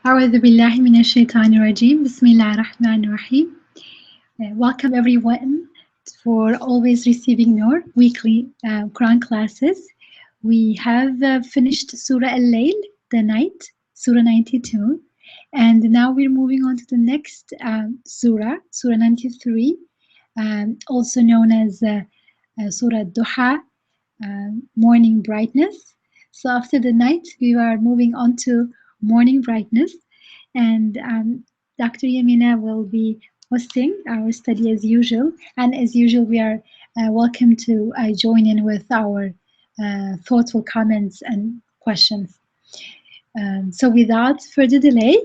أعوذ بالله من الشيطان الرجيم. بسم الله الرحمن الرحيم. Welcome everyone for always receiving your weekly Quran classes. We have finished Surah Al-Layl, the night, Surah 92. And now we're moving on to the next Surah, Surah 93, also known as Surah Duha, morning brightness. So after the night, we are moving on to morning brightness, and Dr. Yamina will be hosting our study as usual. And as usual, we are welcome to join in with our thoughtful comments and questions. So without further delay,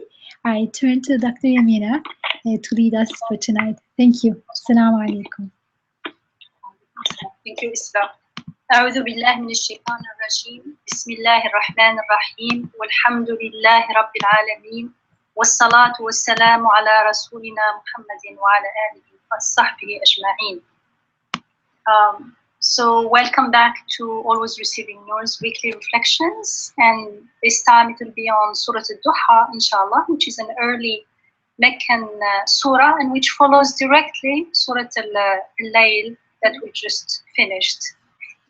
I turn to Dr. Yamina to lead us for tonight. Thank you. Assalamu alaikum. Thank you, Isra. أعوذ بالله من الشيطان الرجيم. بسم الله الرحمن الرحيم. والحمد لله رب العالمين. والصلاة والسلام على رسولنا محمد وعلى آله وصحبه أجمعين. So welcome back to Always Receiving Yours weekly reflections, and this time it will be on Surah ad-Duha, inshallah, which is an early Meccan surah and which follows directly Surah Al-Layl that we just finished.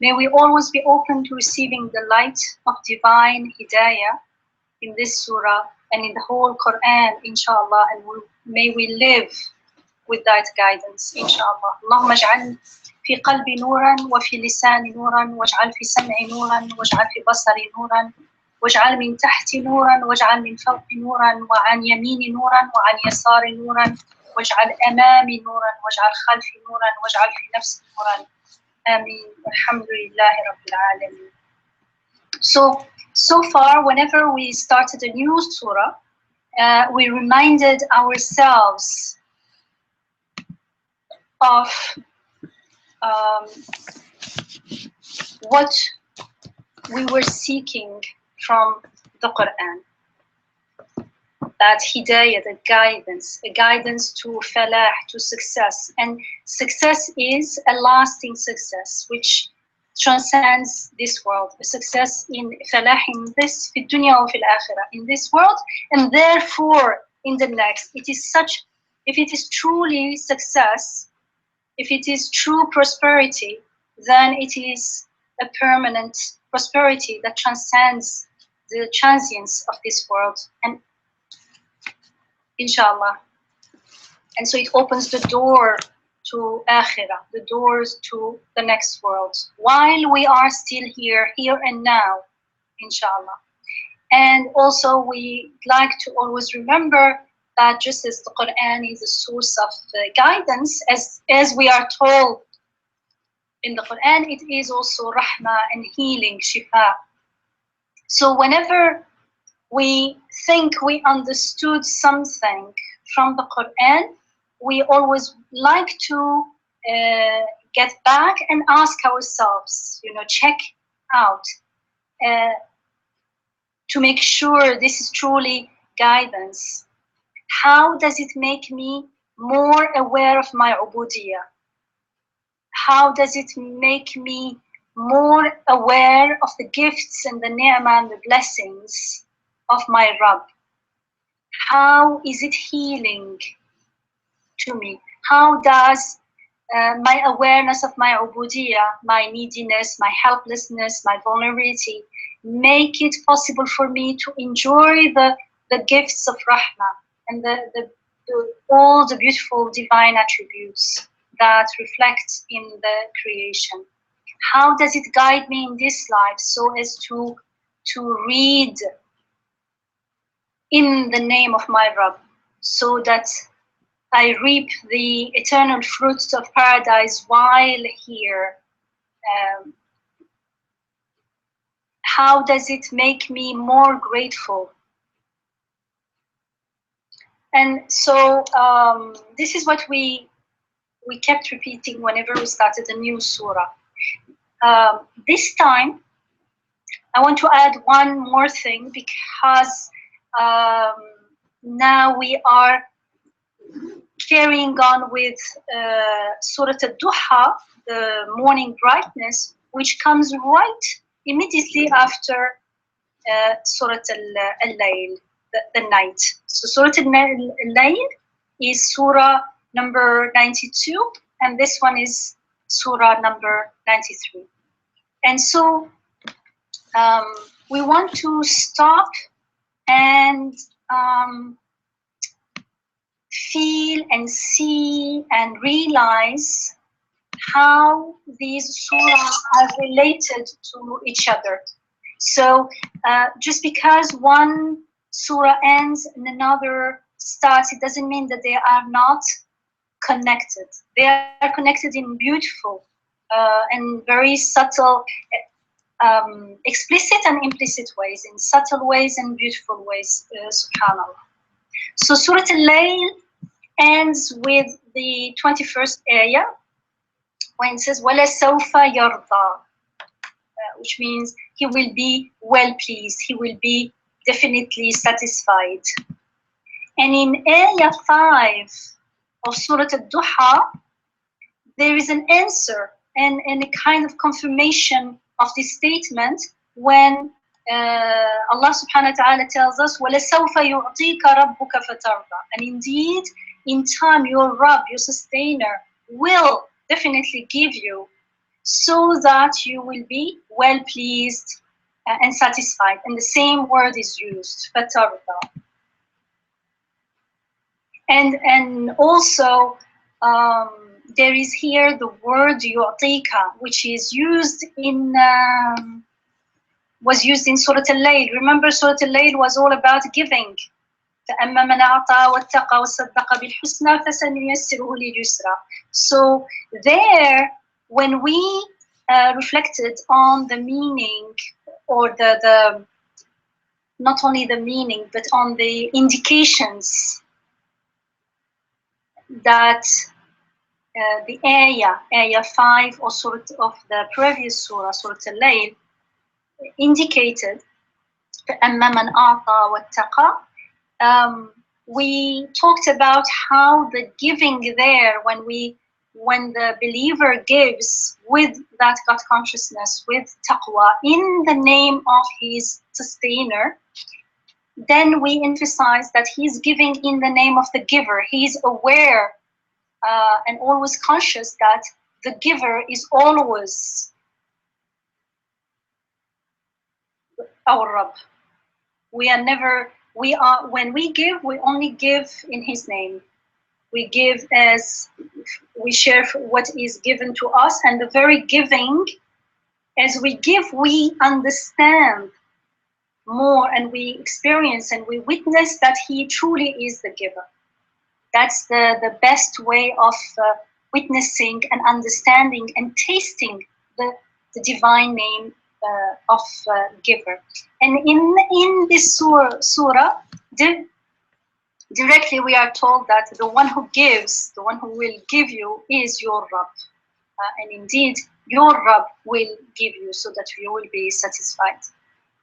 May we always be open to receiving the light of divine hidayah in this surah and in the whole Quran, inshallah, and may we live with that guidance, inshallah. اللهم اجعل في قلبي نورا وفي لساني نورا واجعل في سمعي نورا واجعل في بصري نورا واجعل من تحتي نورا واجعل من فوقي نورا وعن يميني نورا وعن يساري نورا واجعل أمامي نورا واجعل خلفي نورا واجعل في نفسي نورا آمين الحمد لله رب العالمين. So far, whenever we started a new surah, we reminded ourselves of what we were seeking from the Quran. That hidayah, the guidance, a guidance to falah, to success. And success is a lasting success, which transcends this world. A success in falah in this, fi dunya wa fil akhirah, in this world, and therefore in the next. It is such, if it is truly success, if it is true prosperity, then it is a permanent prosperity that transcends the transience of this world. And inshallah. And so it opens the door to akhirah, the doors to the next world, while we are still here and now, inshallah. And also we like to always remember that just as the Quran is a source of guidance, as we are told in the Quran, it is also rahmah and healing, shifa. So whenever we think we understood something from the Quran, we always like to get back and ask ourselves, check out to make sure this is truly guidance. How does it make me more aware of my ubudiyah? How does it make me more aware of the gifts and the ni'mah and the blessings of my Rabb? How is it healing to me? How does my awareness of my ubudiyah, my neediness, my helplessness, my vulnerability, make it possible for me to enjoy the gifts of rahmah and all the beautiful divine attributes that reflect in the creation? How does it guide me in this life so as to read in the name of my Rabb, so that I reap the eternal fruits of paradise while here? How does it make me more grateful? And so this is what we kept repeating whenever we started a new surah. This time, I want to add one more thing, because now we are carrying on with Surah ad-Duha, the morning brightness, which comes right immediately after Surah Al-Layl, the night. So Surah Al-Layl is Surah number 92, and this one is Surah number 93. And so we want to stop and feel and see and realize how these surahs are related to each other. So just because one surah ends and another starts, it doesn't mean that they are not connected. They are connected in beautiful and very subtle, explicit and implicit ways, in subtle ways and beautiful ways, subhanAllah. So Surah Al-Layl ends with the 21st ayah, when it says, وَلَسَوْفَ يَرْضَى, which means he will be well pleased, he will be definitely satisfied. And in ayah 5 of Surah ad-Duha, there is an answer and a kind of confirmation of this statement when Allah subhanahu wa ta'ala tells us, وَلَسَوْفَ يُعْطِيكَ رَبُّكَ فَتَرْضَى. And indeed, in time, your Rabb, your sustainer, will definitely give you so that you will be well pleased and satisfied. And the same word is used, فَتَرْضَى. And also, there is here the word yu'tika, which is used in was used in Surah Al-Layl. Remember, Surah Al-Layl was all about giving. فَأَمَّا مَنْ أَعْطَى وَاتَّقَى وَصَدَّقَ بِالْحُسْنَى فَسَنُيَسِّرُهُ لِلْيُسْرَى. So there, when we reflected on the meaning, or the not only the meaning, but on the indications that the ayah 5 or surah of the previous surah, Surah Al-Layl, indicated, فَأَمَّا مَنْ أَعْطَى وَاتَّقَى. We talked about how the giving there, when the believer gives with that God consciousness, with taqwa, in the name of his sustainer, then we emphasize that he's giving in the name of the giver. He's aware and always conscious that the giver is always our Rabb. When we give, we only give in his name. We give as we share what is given to us, and the very giving, as we give, we understand more, and we experience and we witness that he truly is the giver. That's the best way of witnessing and understanding and tasting the divine name of giver. And in this surah, directly we are told that the one who gives, the one who will give you, is your Rabb. And indeed, your Rabb will give you so that you will be satisfied.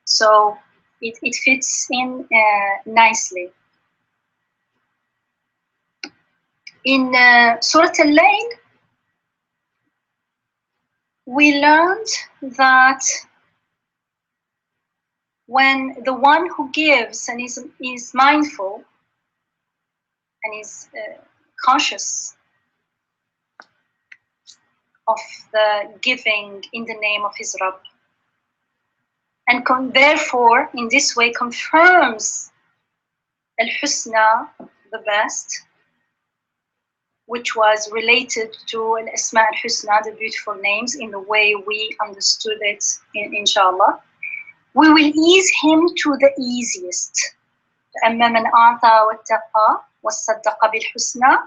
So it fits in nicely. In Surah Al-Layl, we learned that when the one who gives and is mindful and is conscious of the giving in the name of his Rabb, and therefore in this way confirms al-husna, the best, which was related to al-asma al-husna, the beautiful names, in the way we understood it, inshallah, we will ease him to the easiest. فَأَمَّا مَنْ أَعْطَى وَاتَّقَى وَصَدَّقَ بِالْحُسْنَى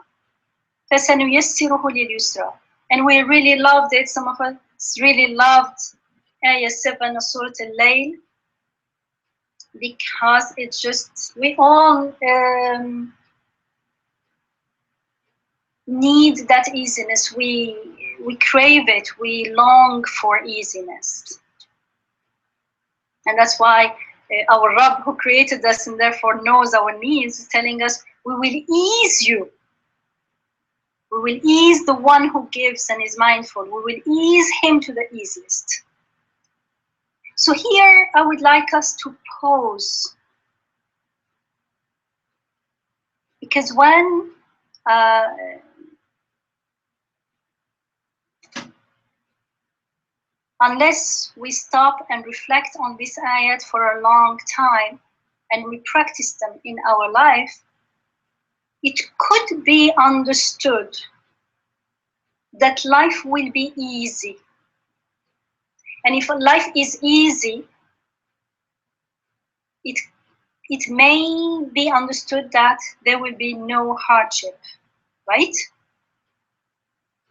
فَسَنُيَسِّرُهُ لِلْيُسْرَى. And we really loved it. Some of us really loved ayah 7 of Surah Al-Layl, because it's just, we all need that easiness. We crave it. We long for easiness. And that's why our Rabb, who created us and therefore knows our needs, is telling us, we will ease you. We will ease the one who gives and is mindful. We will ease him to the easiest. So here I would like us to pause Because when unless we stop and reflect on this ayat for a long time and we practice them in our life, it could be understood that life will be easy. And if life is easy, it may be understood that there will be no hardship, right?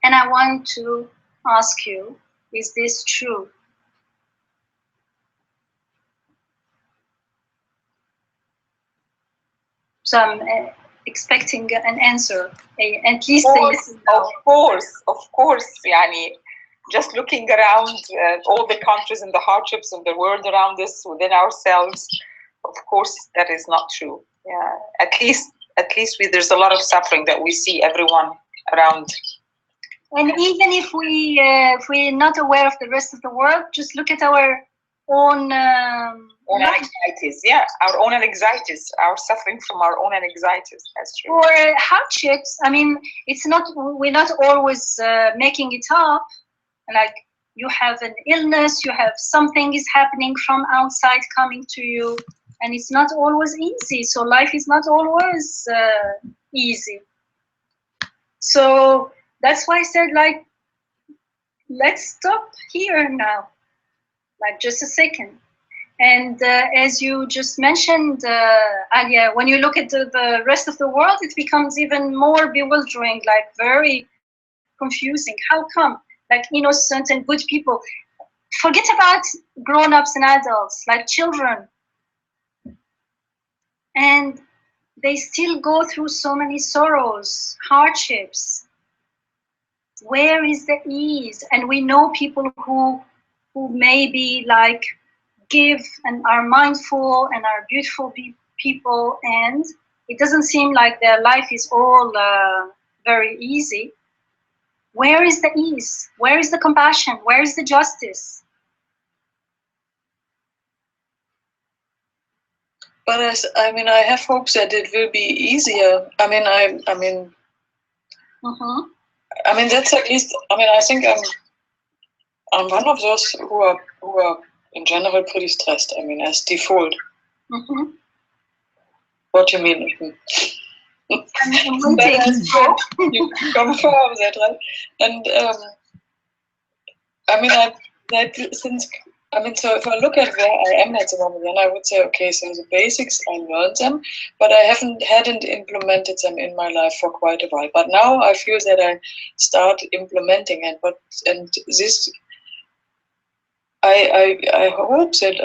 And I want to ask you, is this true? So I'm expecting an answer, at least a yes or no. Of course. Yani, just looking around all the countries and the hardships of the world around us, within ourselves, of course, that is not true. Yeah, at least there's a lot of suffering that we see everyone around. And even if we're not aware of the rest of the world, just look at our own anxieties. Yeah, our own anxieties, our suffering from our own anxieties. That's true. Or hardships. I mean, it's not, we're not always making it up. Like, you have an illness, you have something is happening from outside coming to you, and it's not always easy. So life is not always easy. So that's why I said, like, let's stop here now, like just a second. And as you just mentioned, Alia, when you look at the rest of the world, it becomes even more bewildering, like very confusing. How come? Like innocent and good people. Forget about grown-ups and adults, like children. And they still go through so many sorrows, hardships. Where is the ease? And we know people who maybe like give and are mindful and are beautiful people, and it doesn't seem like their life is all very easy. Where is the ease? Where is the compassion? Where is the justice? But I mean, I have hopes that it will be easier. I mean, that's at least. I mean, I think I'm one of those who are in general pretty stressed. I mean, as default. What do you mean? You confirm that, right? And I mean, so if I look at where I am at the moment, then I would say, okay, so the basics, I learned them, but I hadn't implemented them in my life for quite a while. But now I feel that I start implementing it. And this, I hope that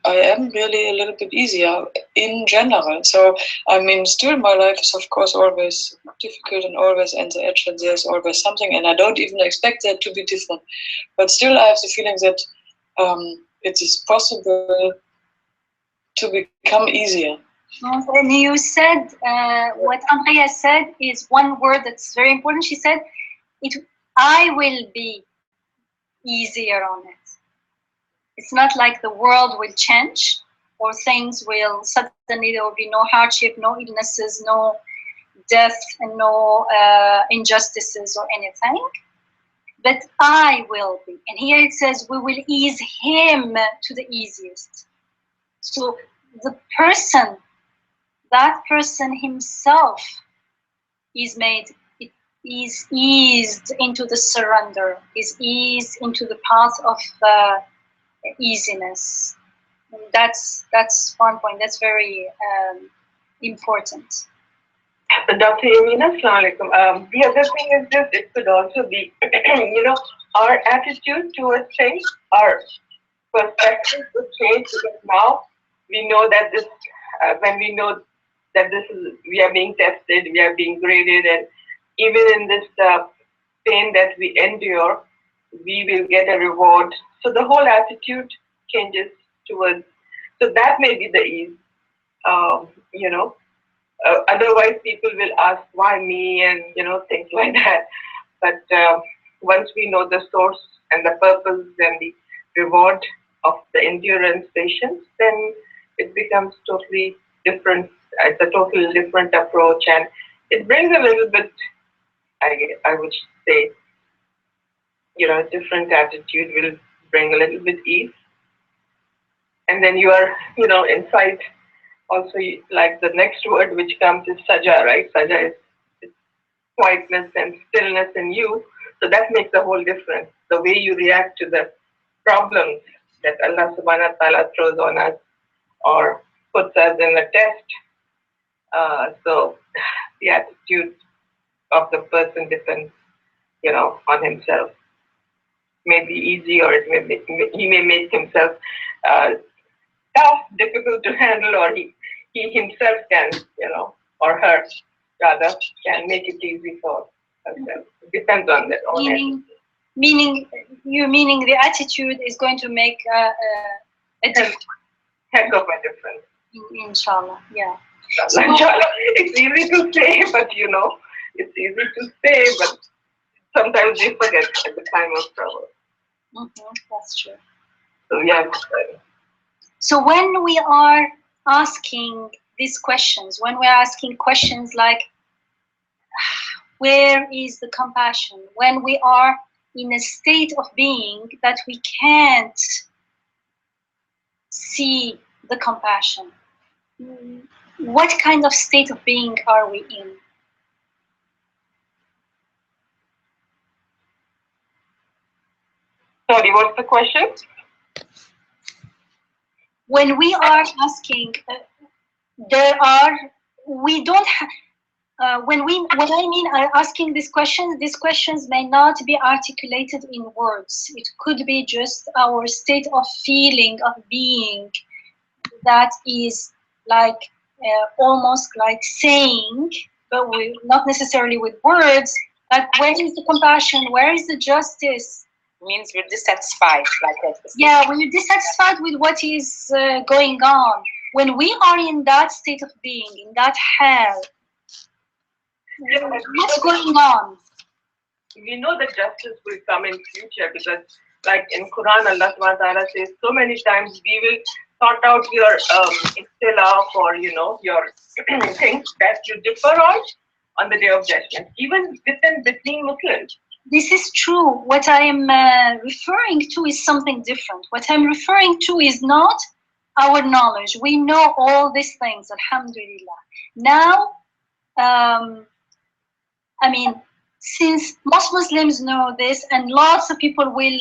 I am really a little bit easier in general. So, I mean, still my life is of course always difficult and always on the edge, and there's always something, and I don't even expect that to be different. But still I have the feeling that it is possible to become easier. And you said, what Andrea said is one word that's very important. She said, I will be easier on it. It's not like the world will change or things will suddenly, there will be no hardship, no illnesses, no death, and no injustices or anything. But I will be. And here it says, we will ease him to the easiest. So the person, that person himself is eased into the surrender, is eased into the path of easiness. That's one point. That's very important. Dr. Yamina, the other thing is this, it could also be, our attitude towards things, our perspective would change, because now we know that this, when we know that we are being tested, we are being graded, and even in this pain that we endure, we will get a reward. So the whole attitude changes towards, so that may be the ease, otherwise people will ask, why me, and things like that. But once we know the source and the purpose and the reward of the endurance, patience, then it becomes totally different it's a totally different approach, and it brings a little bit, I would say, different attitude will bring a little bit ease. And then you are, inside also, like the next word which comes is saja, right? Saja is quietness and stillness in you. So that makes a whole difference. The way you react to the problems that Allah subhanahu wa ta'ala throws on us or puts us in a test. So the attitude of the person depends, on himself. May be easy, or he may make himself tough, difficult to handle, or he himself can, or her rather, can make it easy for herself. It depends on that. Meaning the attitude is going to make a difference. Heck of a difference. Inshallah, yeah. Inshallah. It's easy to say, but it's easy to say, but sometimes we forget at the time of trouble. That's true. So yeah. So when we are asking these questions, when we're asking questions like, where is the compassion? When we are in a state of being that we can't see the compassion, what kind of state of being are we in? Sorry, what's the question? When we are asking, when I mean asking these questions may not be articulated in words. It could be just our state of feeling, of being, that is like almost like saying, but not necessarily with words, like, where is the compassion? Where is the justice? Means we're dissatisfied, like that. Yeah, we're dissatisfied with what is going on. When we are in that state of being, in that hell, what's going on? We know that justice will come in future, because like in Quran, Allah subhanahu wa ta'ala says so many times, we will sort out your ikhtilaf or your things that you differ on the day of judgment, even between Muslims. This is true. What I am referring to is something different. What I'm referring to is not our knowledge. We know all these things, alhamdulillah. Now, I mean, since most Muslims know this and lots of people will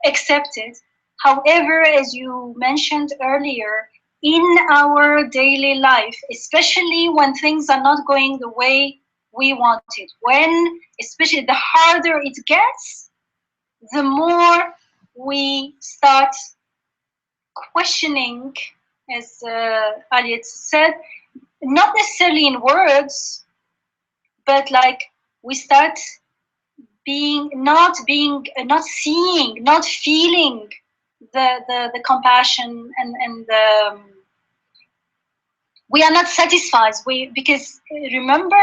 accept it, however, as you mentioned earlier, in our daily life, especially when things are not going the way we want it, when especially the harder it gets, the more we start questioning, as Aliet said, not necessarily in words, but like we start not seeing, not feeling the compassion, and we are not satisfied. Because remember,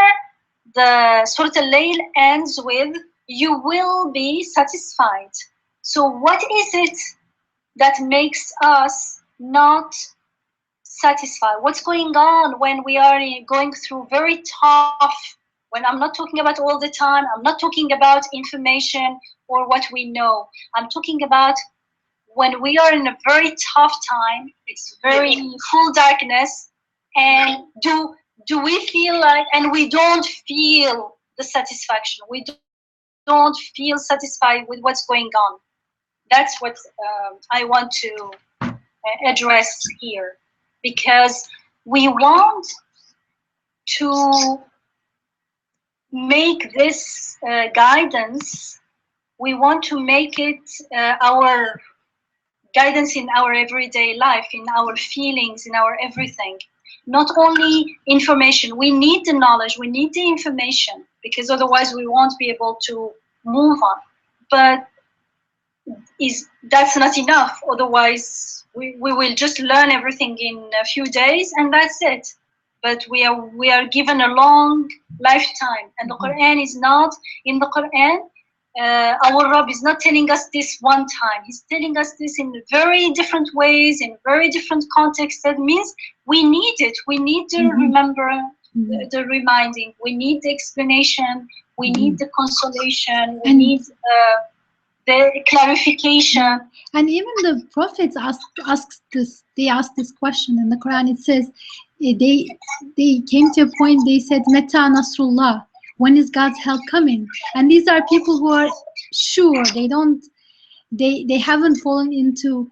the Surah Al-Layl ends with, you will be satisfied. So what is it that makes us not satisfied? What's going on when we are going through very tough, when I'm not talking about all the time, I'm not talking about information or what we know. I'm talking about when we are in a very tough time, it's very full darkness, and do we feel like, and we don't feel the satisfaction, we don't feel satisfied with what's going on. That's what I want to address here, because we want to make this guidance, we want to make it our guidance in our everyday life, in our feelings, in our everything. Not only information, we need the knowledge, we need the information, because otherwise we won't be able to move on. But that's not enough. Otherwise we will just learn everything in a few days and that's it. But we are given a long lifetime, and the Quran is not, in the Quran our Rabb is not telling us this one time. He's telling us this in very different ways, in very different contexts. That means we need it. We need to remember the reminding. We need the explanation. We need the consolation. We need the clarification. And even the prophets asked this question in the Quran. It says they came to a point. They said, "Mata Nasrullah." When is God's help coming? And these are people who are sure. They haven't fallen into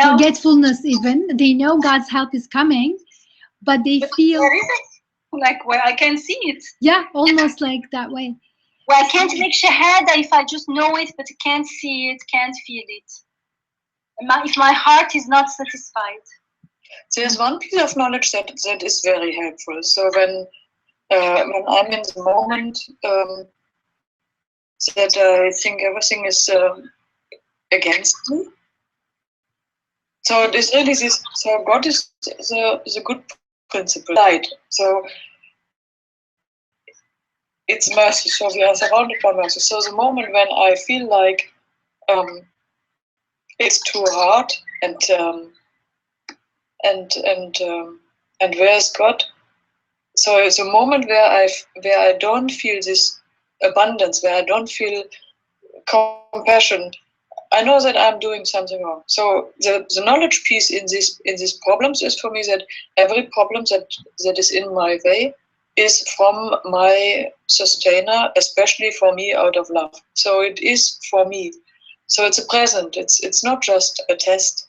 forgetfulness even. They know God's help is coming, but they feel like, well, I can see it. Yeah, almost like that way. Well, I can't make shahada if I just know it, but can't see it, can't feel it. If my heart is not satisfied. There's one piece of knowledge that is very helpful. So when I'm in the moment that I think everything is against me. So it is really this. So God is the good principle, light. So it's mercy. So we are surrounded by mercy. So the moment when I feel like it's too hard and where is God? So it's a moment where I don't feel this abundance, where I don't feel compassion. I know that I'm doing something wrong. So the knowledge piece in these problems is for me that every problem that is in my way is from my sustainer, especially for me out of love. So it is for me. So it's a present. It's not just a test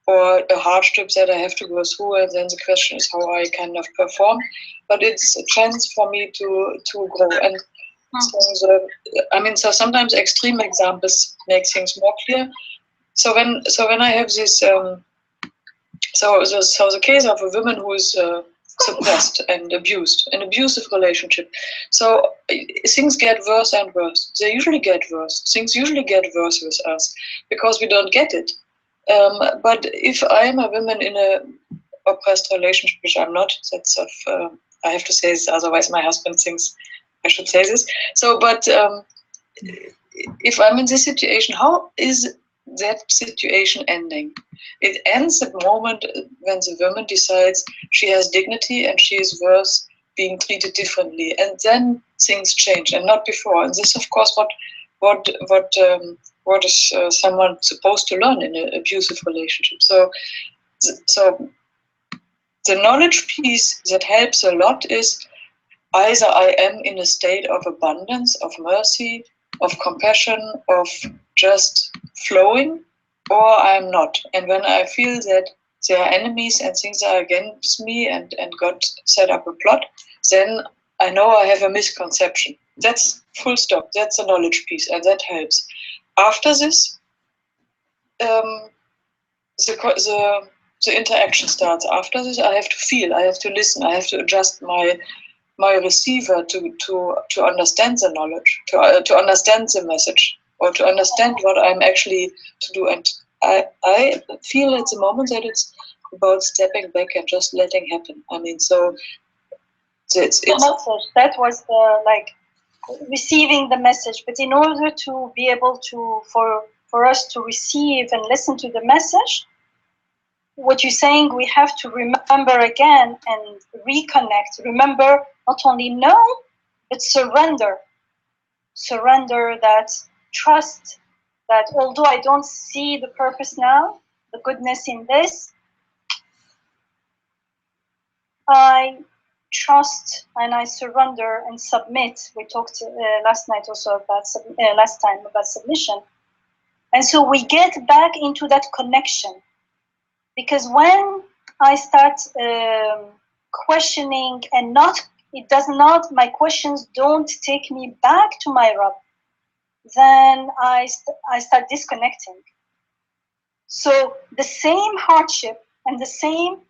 or a hardship that I have to go through, and then the question is how I kind of perform. But it's a chance for me to grow. And so sometimes extreme examples make things more clear. So when I have this, so the case of a woman who is suppressed and abused, an abusive relationship. So things get worse and worse. They usually get worse. Things usually get worse with us because we don't get it. But if I am a woman in a oppressed relationship, which I'm not, that's I have to say this, otherwise my husband thinks I should say this. So, but if I'm in this situation, how is that situation ending? It ends at the moment when the woman decides she has dignity and she is worth being treated differently, and then things change, and not before. And this, of course, what is someone supposed to learn in an abusive relationship? So the knowledge piece that helps a lot is either I am in a state of abundance, of mercy, of compassion, of just flowing, or I'm not. And when I feel that there are enemies and things are against me and God set up a plot, then I know I have a misconception. That's full stop. That's a knowledge piece, and that helps. After this, the interaction starts. After this, I have to feel, I have to listen, I have to adjust my receiver to understand the knowledge, to understand the message, or to understand what I'm actually to do. And I feel at the moment that it's about stepping back and just letting happen. I mean, so it's the message. That was the receiving the message. But in order to be able to for us to receive and listen to the message, what you're saying, we have to remember again and reconnect. Remember, not only know, but surrender. Surrender that trust that although I don't see the purpose now, the goodness in this, I trust and I surrender and submit. We talked last night also about last time about submission. And so we get back into that connection. Because when I start questioning and my questions don't take me back to my Rabb, then I start disconnecting. So the same hardship and the same,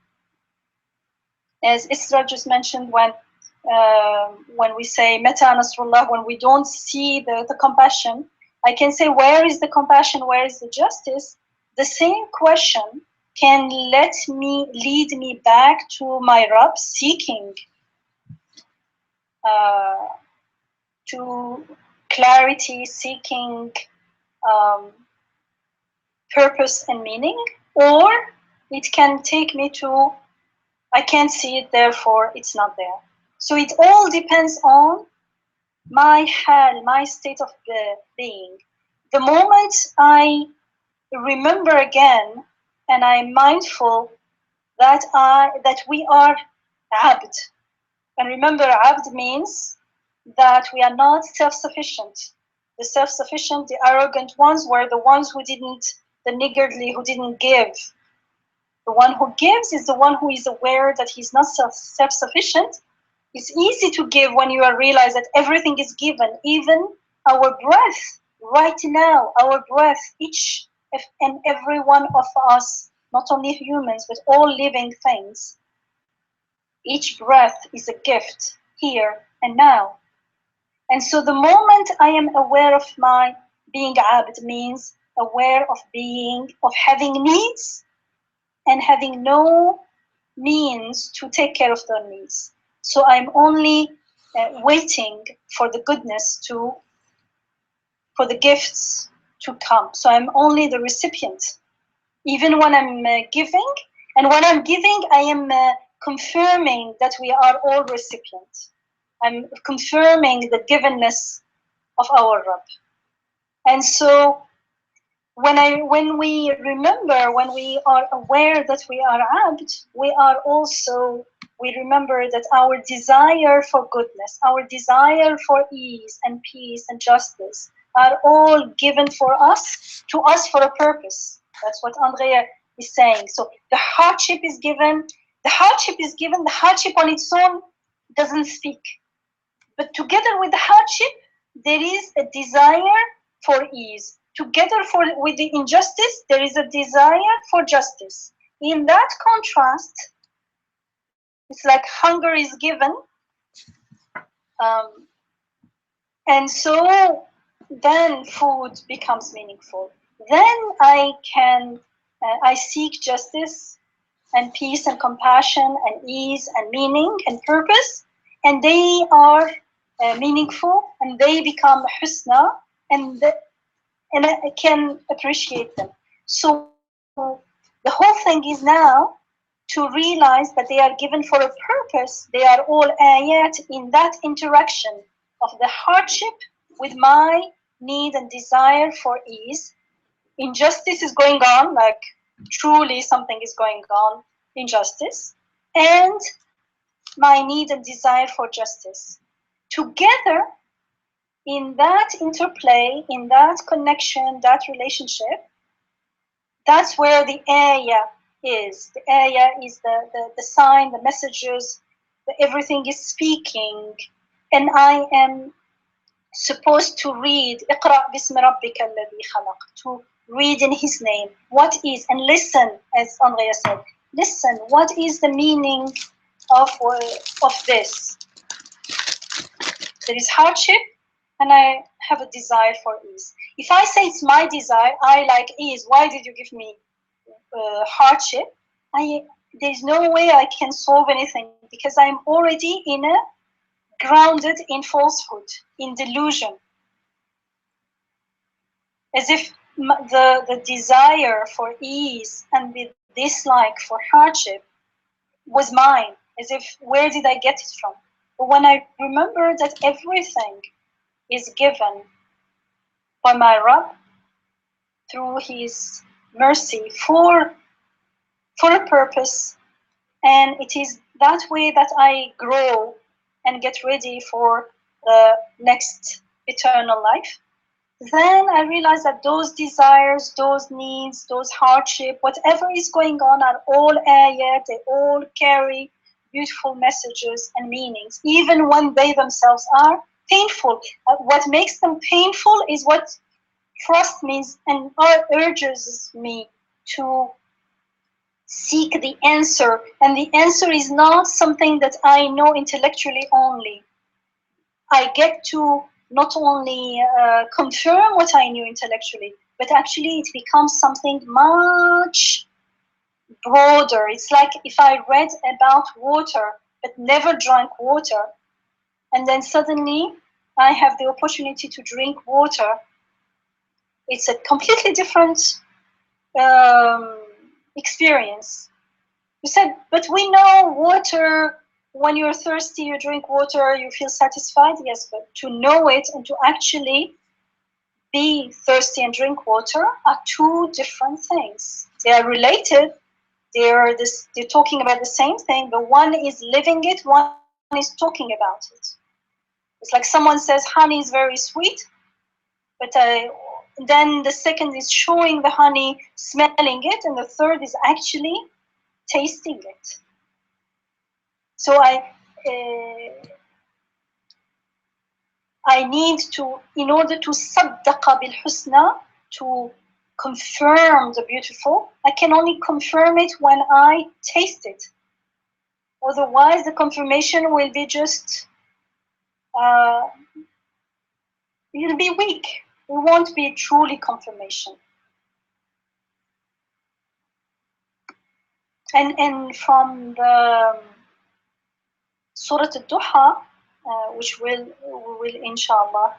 as Isra just mentioned, when we say Mata Nasrullah, when we don't see the compassion, I can say, where is the compassion, where is the justice? The same question can lead me back to my Rabb, seeking to clarity, seeking purpose and meaning, or it can take me to I can't see it, therefore it's not there. So it all depends on my hal, my state of being. The moment I remember again and I'm mindful that we are abd. And remember, abd means that we are not self-sufficient. The self-sufficient, the arrogant ones were the ones who didn't, the niggardly who didn't give. The one who gives is the one who is aware that he's not self-sufficient. It's easy to give when you realize that everything is given, even our breath right now, our breath, each and every one of us, not only humans, but all living things. Each breath is a gift here and now. And so the moment I am aware of my being abd means aware of having needs and having no means to take care of their needs. So I'm only waiting for the goodness for the gifts to come. So I'm only the recipient, even when I'm giving. And when I'm giving, I am confirming that we are all recipients. I'm confirming the givenness of our Rabb. And so when we remember, when we are aware that we are abd, we remember that our desire for goodness, our desire for ease and peace and justice are all given to us for a purpose. That's what Andrea is saying. So the hardship is given, the hardship on its own doesn't speak. But together with the hardship, there is a desire for ease. Together with the injustice, there is a desire for justice. In that contrast, it's like hunger is given. And so then food becomes meaningful. Then I seek justice and peace and compassion and ease and meaning and purpose. And they are meaningful and they become husna, and I can appreciate them. So the whole thing is now to realize that they are given for a purpose. They are all ayat in that interaction of the hardship with my need and desire for ease. Injustice is going on, like truly something is going on, injustice, and my need and desire for justice. Together, in that interplay, in that connection, that relationship, that's where the ayah is. The ayah is the sign, the messages, everything is speaking. And I am supposed to read, اقرأ باسم ربك الذي خلق, to read in his name. What is, and listen, as Andrea said, listen, what is the meaning of this? There is hardship, and I have a desire for ease. If I say it's my desire, I like ease, why did you give me hardship? There's no way I can solve anything, because I'm already grounded in falsehood, in delusion. As if the desire for ease and the dislike for hardship was mine, as if, where did I get it from? But when I remember that everything is given by my Rabb through his mercy for a purpose, and it is that way that I grow and get ready for the next eternal life, then I realize that those desires, those needs, those hardship, whatever is going on are all ayat, they all carry beautiful messages and meanings, even when they themselves are painful. What makes them painful is what trust means and urges me to seek the answer. And the answer is not something that I know intellectually only. I get to not only confirm what I knew intellectually, but actually it becomes something much broader. It's like if I read about water but never drank water, and then suddenly I have the opportunity to drink water, it's a completely different experience. You said, but we know water, when you're thirsty, you drink water, you feel satisfied. Yes, but to know it and to actually be thirsty and drink water are two different things. They are related. They're talking about the same thing, but one is living it, one is talking about it. It's like someone says honey is very sweet, but then the second is showing the honey, smelling it, and the third is actually tasting it. So I need to, in order to saddaqa bil husna, to confirm the beautiful, I can only confirm it when I taste it. Otherwise, the confirmation will be just, it'll be weak. It won't be truly confirmation. And from the Surah ad-Duha, which we will inshallah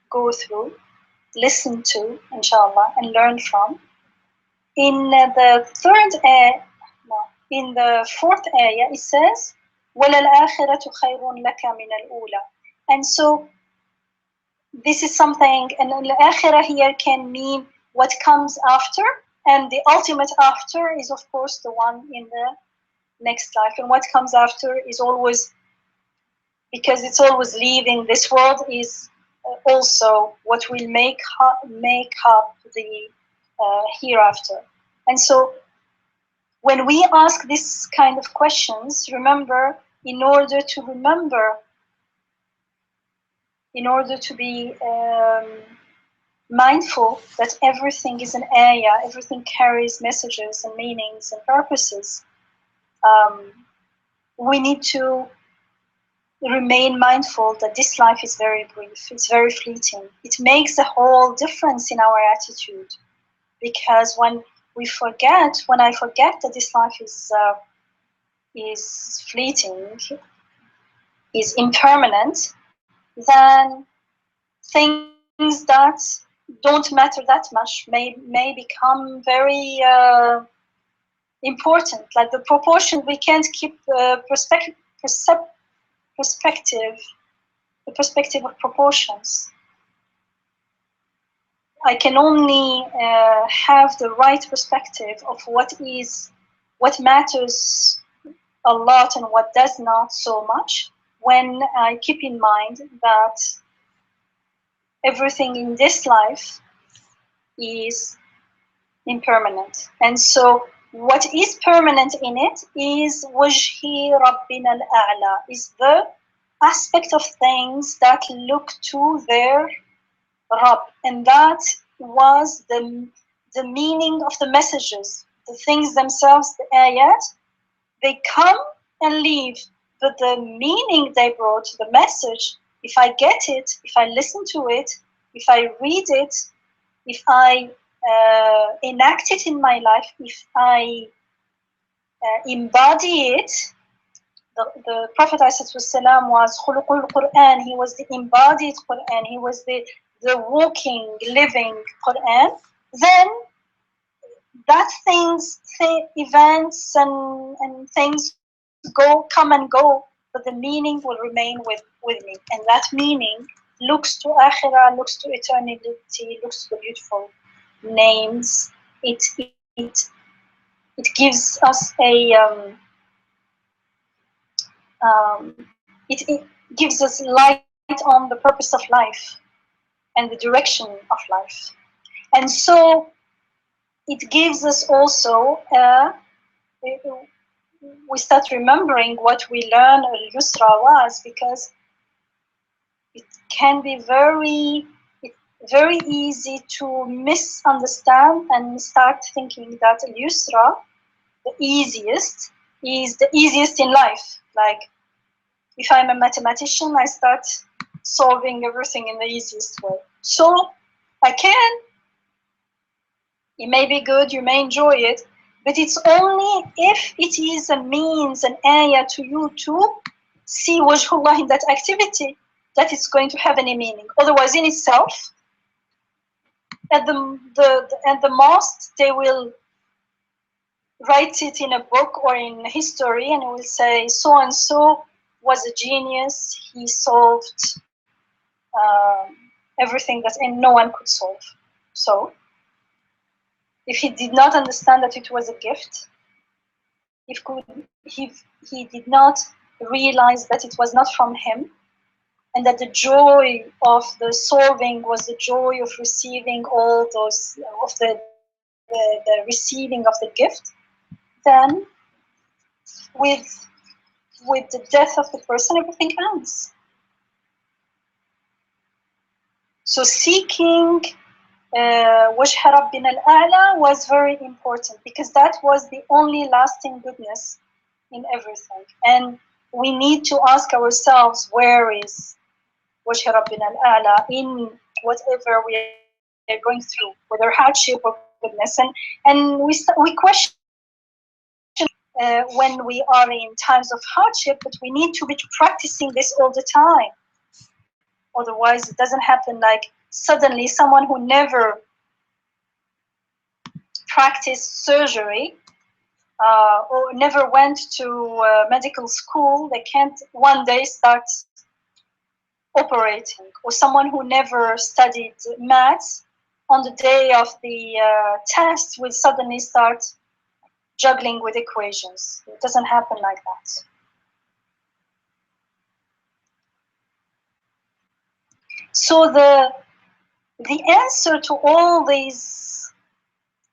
go through, listen to inshallah, and learn from. In in the fourth ayah, it says, وَلَلْآخِرَةُ خَيْرٌ لَكَ مِنَ الْأُولَى. And so this is something, and al-akhirah here can mean what comes after, and the ultimate after is of course the one in the next life. And what comes after is always, because it's always leaving this world, is also what will make up the hereafter. And so when we ask this kind of questions, remember, in order to be mindful that everything is an ayah, everything carries messages and meanings and purposes, we need to remain mindful that this life is very brief, it's very fleeting. It makes a whole difference in our attitude, because when I forget that this life is fleeting, is impermanent, then things that don't matter that much may become very important. Like the proportion, we can't keep the perspective of proportions. I can only have the right perspective of what matters a lot and what does not so much, when I keep in mind that everything in this life is impermanent. And so what is permanent in it is wajhi rabbina al-a'la, is the aspect of things that look to their Rabb. And that was the meaning of the messages. The things themselves, the ayat, they come and leave, but the meaning they brought, the message, if I get it, if I listen to it, if I read it, if I enact it in my life, if I embody it, the Prophet ﷺ was khuluqul Quran, he was the embodied Quran, he was the walking, living Quran, then that events and things come and go, but the meaning will remain with me. And that meaning looks to akhirah, looks to eternity, looks to the beautiful names. It gives us it gives us light on the purpose of life and the direction of life. And so it gives us also we start remembering what we learned al-Yusra was, because it can be very easy to misunderstand and start thinking that al-Yusra, the easiest, is the easiest in life. Like if I'm a mathematician, I start solving everything in the easiest way. So I can. It may be good, you may enjoy it, but it's only if it is a means, an ayah to you to see wajhullah in that activity, that it's going to have any meaning. Otherwise, in itself, at the most, they will write it in a book or in history, and it will say so and so was a genius. He solved everything that no one could solve. So, if he did not understand that it was a gift, if he did not realize that it was not from him, and that the joy of the solving was the joy of receiving all those of the receiving of the gift, then with the death of the person, everything ends. So seeking Wajh Rabbina al-A'la was very important, because that was the only lasting goodness in everything. And we need to ask ourselves, where is Wajh Rabbina al-A'la in whatever we are going through, whether hardship or goodness. And we question when we are in times of hardship, but we need to be practicing this all the time. Otherwise, it doesn't happen like suddenly someone who never practiced surgery or never went to medical school, they can't one day start operating. Or someone who never studied maths, on the day of the test will suddenly start juggling with equations. It doesn't happen like that. So the answer to all these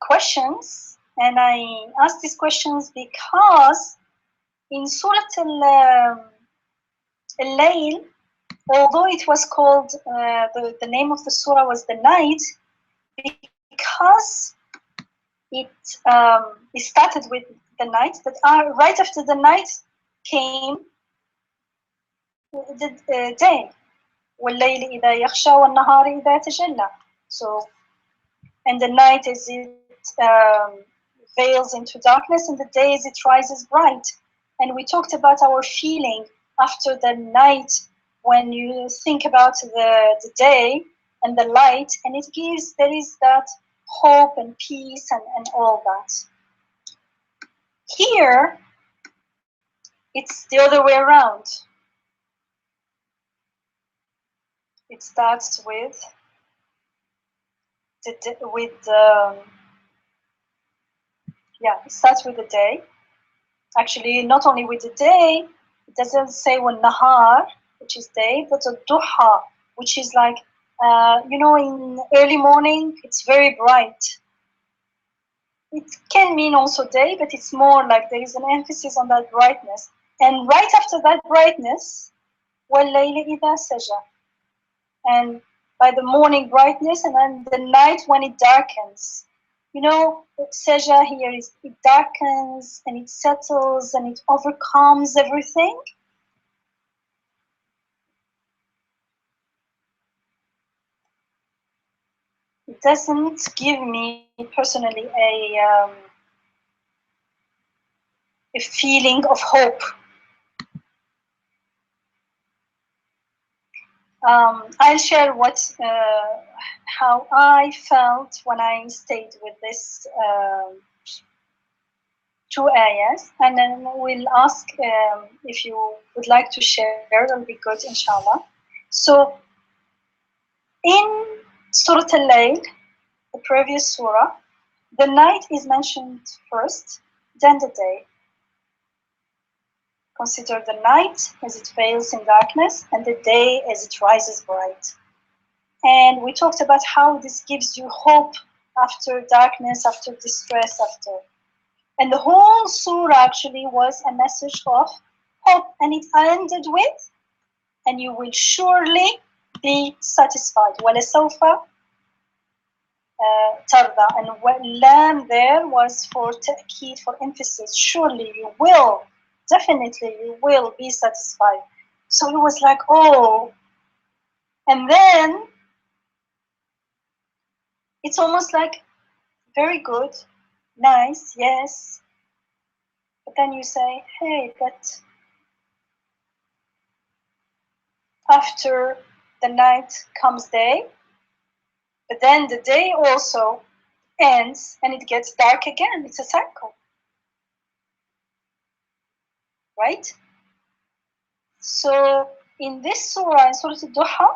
questions, and I ask these questions because in Surah Al-Layl, although it was called, the name of the surah was the night, because it started with the night, but right after the night came the day. وَاللَّيْلِ إِذَا يَغْشَى وَالنَّهَارِ إِذَا تَجَلَّى. So, and the night as it veils into darkness, and the day as it rises bright. And we talked about our feeling after the night when you think about the day and the light, and there is that hope and peace and all that. Here, it's the other way around. It starts with it starts with the day. Actually, not only with the day, it doesn't say nahar, which is day, but ad-Duha, which is like, in early morning, it's very bright. It can mean also day, but it's more like there is an emphasis on that brightness. And right after that brightness, وَاللَّيْلِ إِذَا سَجَى. And by the morning brightness, and then the night when it darkens. Seja here is it darkens and it settles and it overcomes everything. It doesn't give me personally a feeling of hope. I'll share how I felt when I stayed with this two ayahs, and then we'll ask if you would like to share. It'll be good, inshallah. So, in Surah Al-Layl, the previous surah, the night is mentioned first, then the day. Consider the night as it veils in darkness, and the day as it rises bright. And we talked about how this gives you hope after darkness, after distress, and the whole surah actually was a message of hope, and it ended with, and you will surely be satisfied. وَلَسَوْفَ تَرْضَى. And lam there was for ta'keed, for emphasis. Surely you will, definitely you will be satisfied. So it was like, oh. And then it's almost like, very good, nice, yes. But then you say, hey, but after the night comes day, but then the day also ends and it gets dark again. It's a cycle, right? So in this surah, in Surah ad-Duha,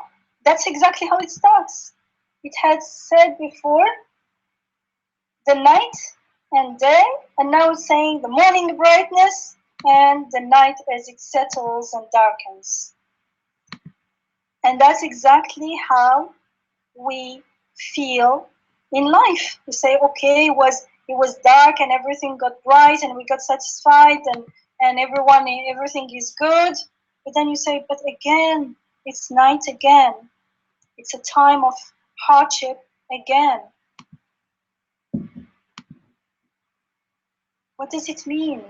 that's exactly how it starts. It had said before the night and day, and now it's saying the morning brightness and the night as it settles and darkens. And that's exactly how we feel in life. We say, okay, it was dark and everything got bright and we got satisfied and everything is good. But then you say, but again, it's night again. It's a time of hardship again. What does it mean?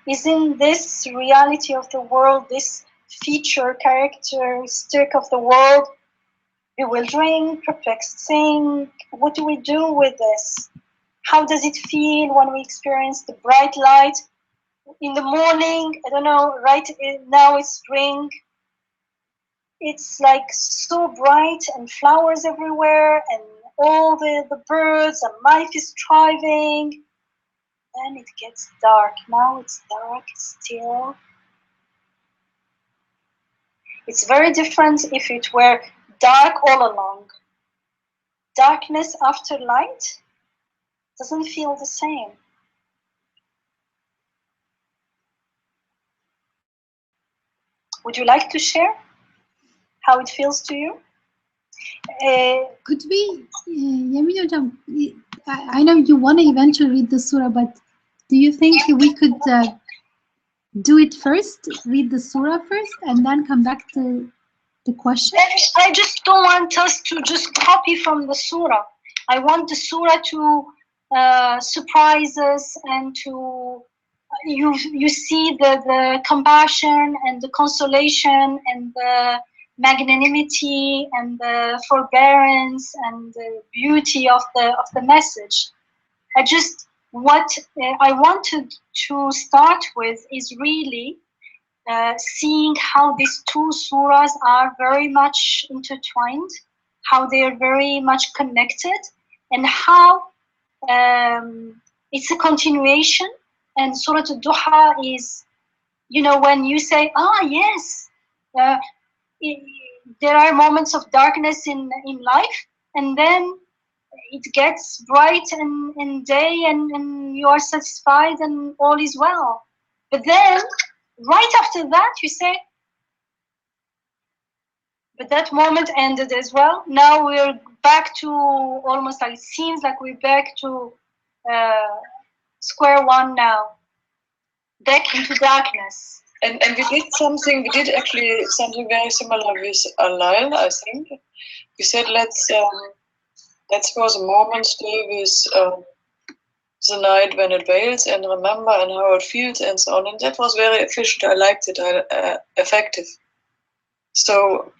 Isn't this reality of the world, this feature, characteristic of the world, bewildering, perplexing? What do we do with this? How does it feel when we experience the bright light in the morning? I don't know, right now it's spring. It's like so bright and flowers everywhere and all the birds and life is thriving. Then it gets dark. Now it's dark still. It's very different if it were dark all along. Darkness after light doesn't feel the same. Would you like to share how it feels to you? Could we, Yamina, I know you want to eventually read the surah, but do you think we could do it first, read the surah first, and then come back to the question? I just don't want us to just copy from the surah. I want the surah to surprise us and to you see the compassion and the consolation and the magnanimity and the forbearance and the beauty of the message. What I wanted to start with is really seeing how these two surahs are very much intertwined, how they are very much connected, and how it's a continuation. And Surah ad-Duha is, when you say, yes, there are moments of darkness in life, and then it gets bright and day and you are satisfied and all is well. But then right after that you say, but that moment ended as well. Now we're back to almost like, it seems like we're back to square one now, back into darkness. And we did actually something very similar with Alal, I think. We said let's for the moment stay with the night when it veils and remember and how it feels and so on. And that was very efficient. I liked it, effective. So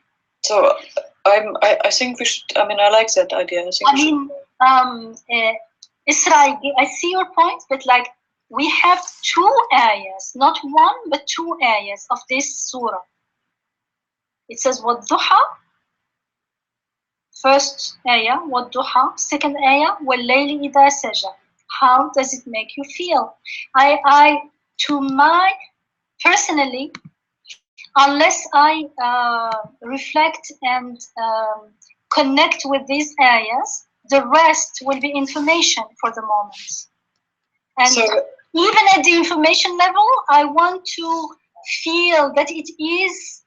I think we should, I like that idea. Isra, I see your point, but like we have two ayahs, not one, but two ayahs of this surah. It says, وَالضُّحَى, first ayah, وَالضُّحَى, second ayah, وَاللَّيْلِ إِذَا سَجَى. How does it make you feel? Personally, unless I reflect and connect with these ayahs, the rest will be information for the moment. And even at the information level, I want to feel that it is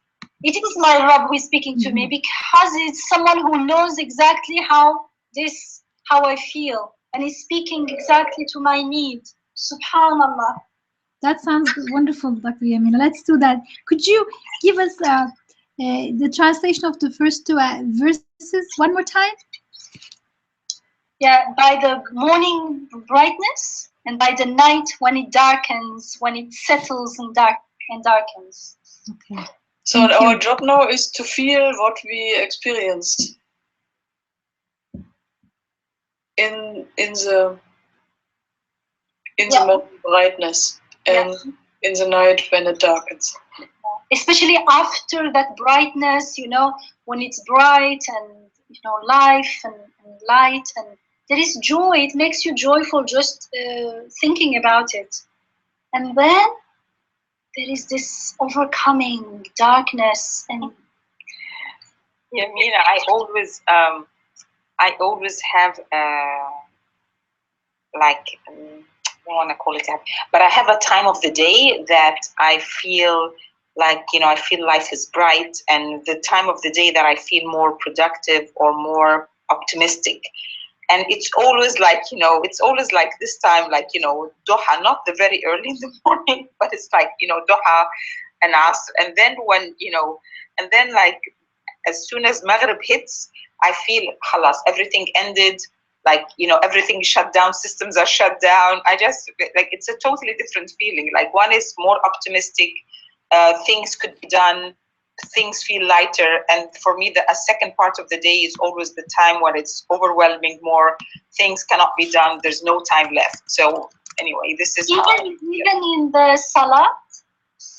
my Rabb who is speaking to me, because it's someone who knows exactly how I feel, and is speaking exactly to my need. Subhanallah. That sounds wonderful, Dr. Yamina. Let's do that. Could you give us the translation of the first two verses one more time? Yeah, by the morning brightness and by the night when it darkens, when it settles and darkens. Okay. So our job now is to feel what we experienced in the morning brightness and in the night when it darkens. especially after that brightness, when it's bright and life and light, and there is joy. It makes you joyful just thinking about it. And then there is this overcoming darkness. And Yamina, I always have like I don't want to call it that, but I have a time of the day that I feel like I feel life is bright, and the time of the day that I feel more productive or more optimistic. And it's always like this time, like Duha, not the very early in the morning, but it's like Duha and Asr, and then when and then like as soon as Maghrib hits, I feel halas, everything ended. Like everything shut down, systems are shut down. I just like it's a totally different feeling. Like one is more optimistic, things could be done, things feel lighter. And for me, a second part of the day is always the time when it's overwhelming, more things cannot be done, there's no time left. So anyway, this is even in the salat,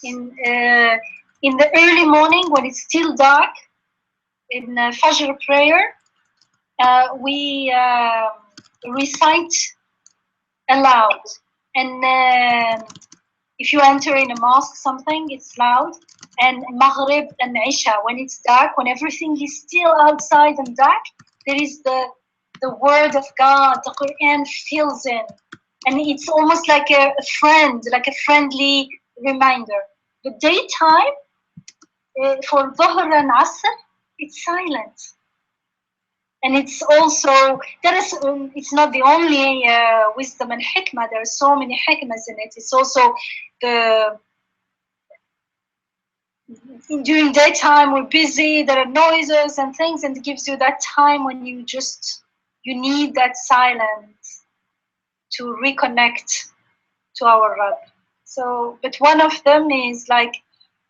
in the early morning when it's still dark, in Fajr prayer, we recite aloud. And if you enter in a mosque, something, it's loud. And Maghrib and Isha, when it's dark, when everything is still outside and dark, there is the word of God, the Quran fills in. And it's almost like a friend, like a friendly reminder. The daytime, for Dhuhr and Asr, it's silent. And it's also, it's not the only wisdom and hikmah. There are so many hikmahs in it. It's also during daytime we're busy, there are noises and things, and it gives you that time when you need that silence to reconnect to our Rabb. So, but one of them is like,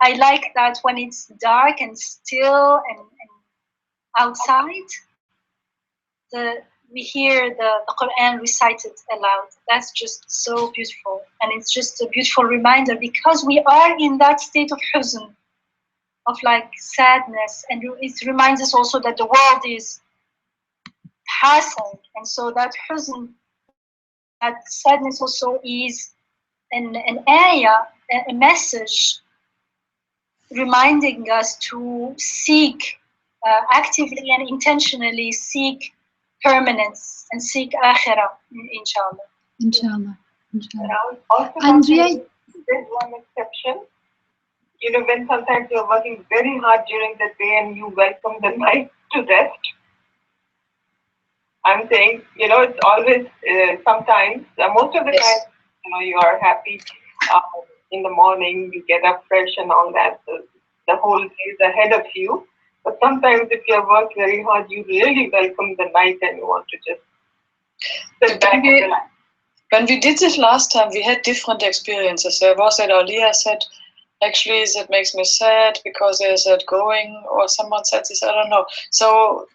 I like that when it's dark and still and outside, we hear the Quran recited aloud. That's just so beautiful. And it's just a beautiful reminder, because we are in that state of huzn, of like sadness. And it reminds us also that the world is passing. And so that huzn, that sadness also is an ayah, a message reminding us to seek actively and intentionally seek permanence and seek akhirah, inshallah. Inshallah. Inshallah. Also, Andrea, there's one exception. When sometimes you're working very hard during the day and you welcome the night to rest. I'm saying, it's always sometimes, most of the time, you are happy in the morning, you get up fresh and all that. The whole day is ahead of you. But sometimes if you have worked very hard, you really welcome the night and you want to just sit back and relax. When we did this last time, we had different experiences. There was that Aliyah said, actually, that makes me sad because there's that going, or someone said this, I don't know. So,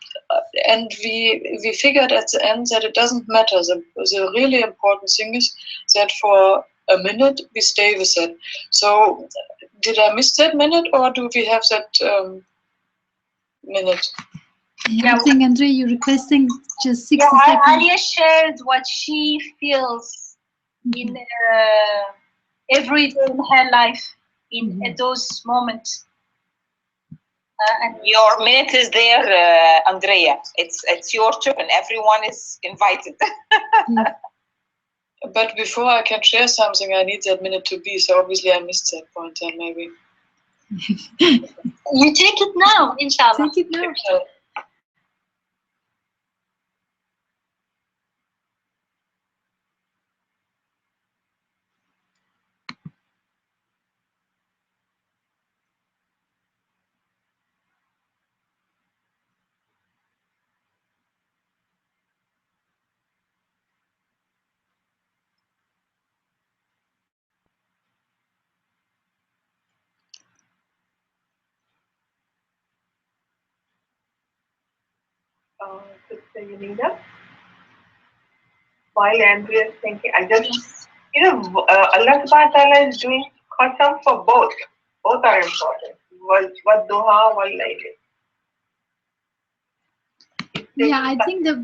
and we figured at the end that it doesn't matter. The really important thing is that for a minute we stay with it. So, did I miss that minute, or do we have that minute? Yeah, I think, Andrea, you're requesting just 60 seconds. seconds. Alia shared what she feels in every day in her life, in those moments. And your minute is there, Andrea. It's your turn. Everyone is invited. But before I can share something, I need that minute to be. So obviously I missed that point, and maybe. You take it now, inshallah. Take it now. Sister Yamina, while Andrea is thinking, I just, Allah subhanahu wa ta'ala is doing qasam for both. Both are important. Ad-Duha, wal-Layl. Yeah, I think the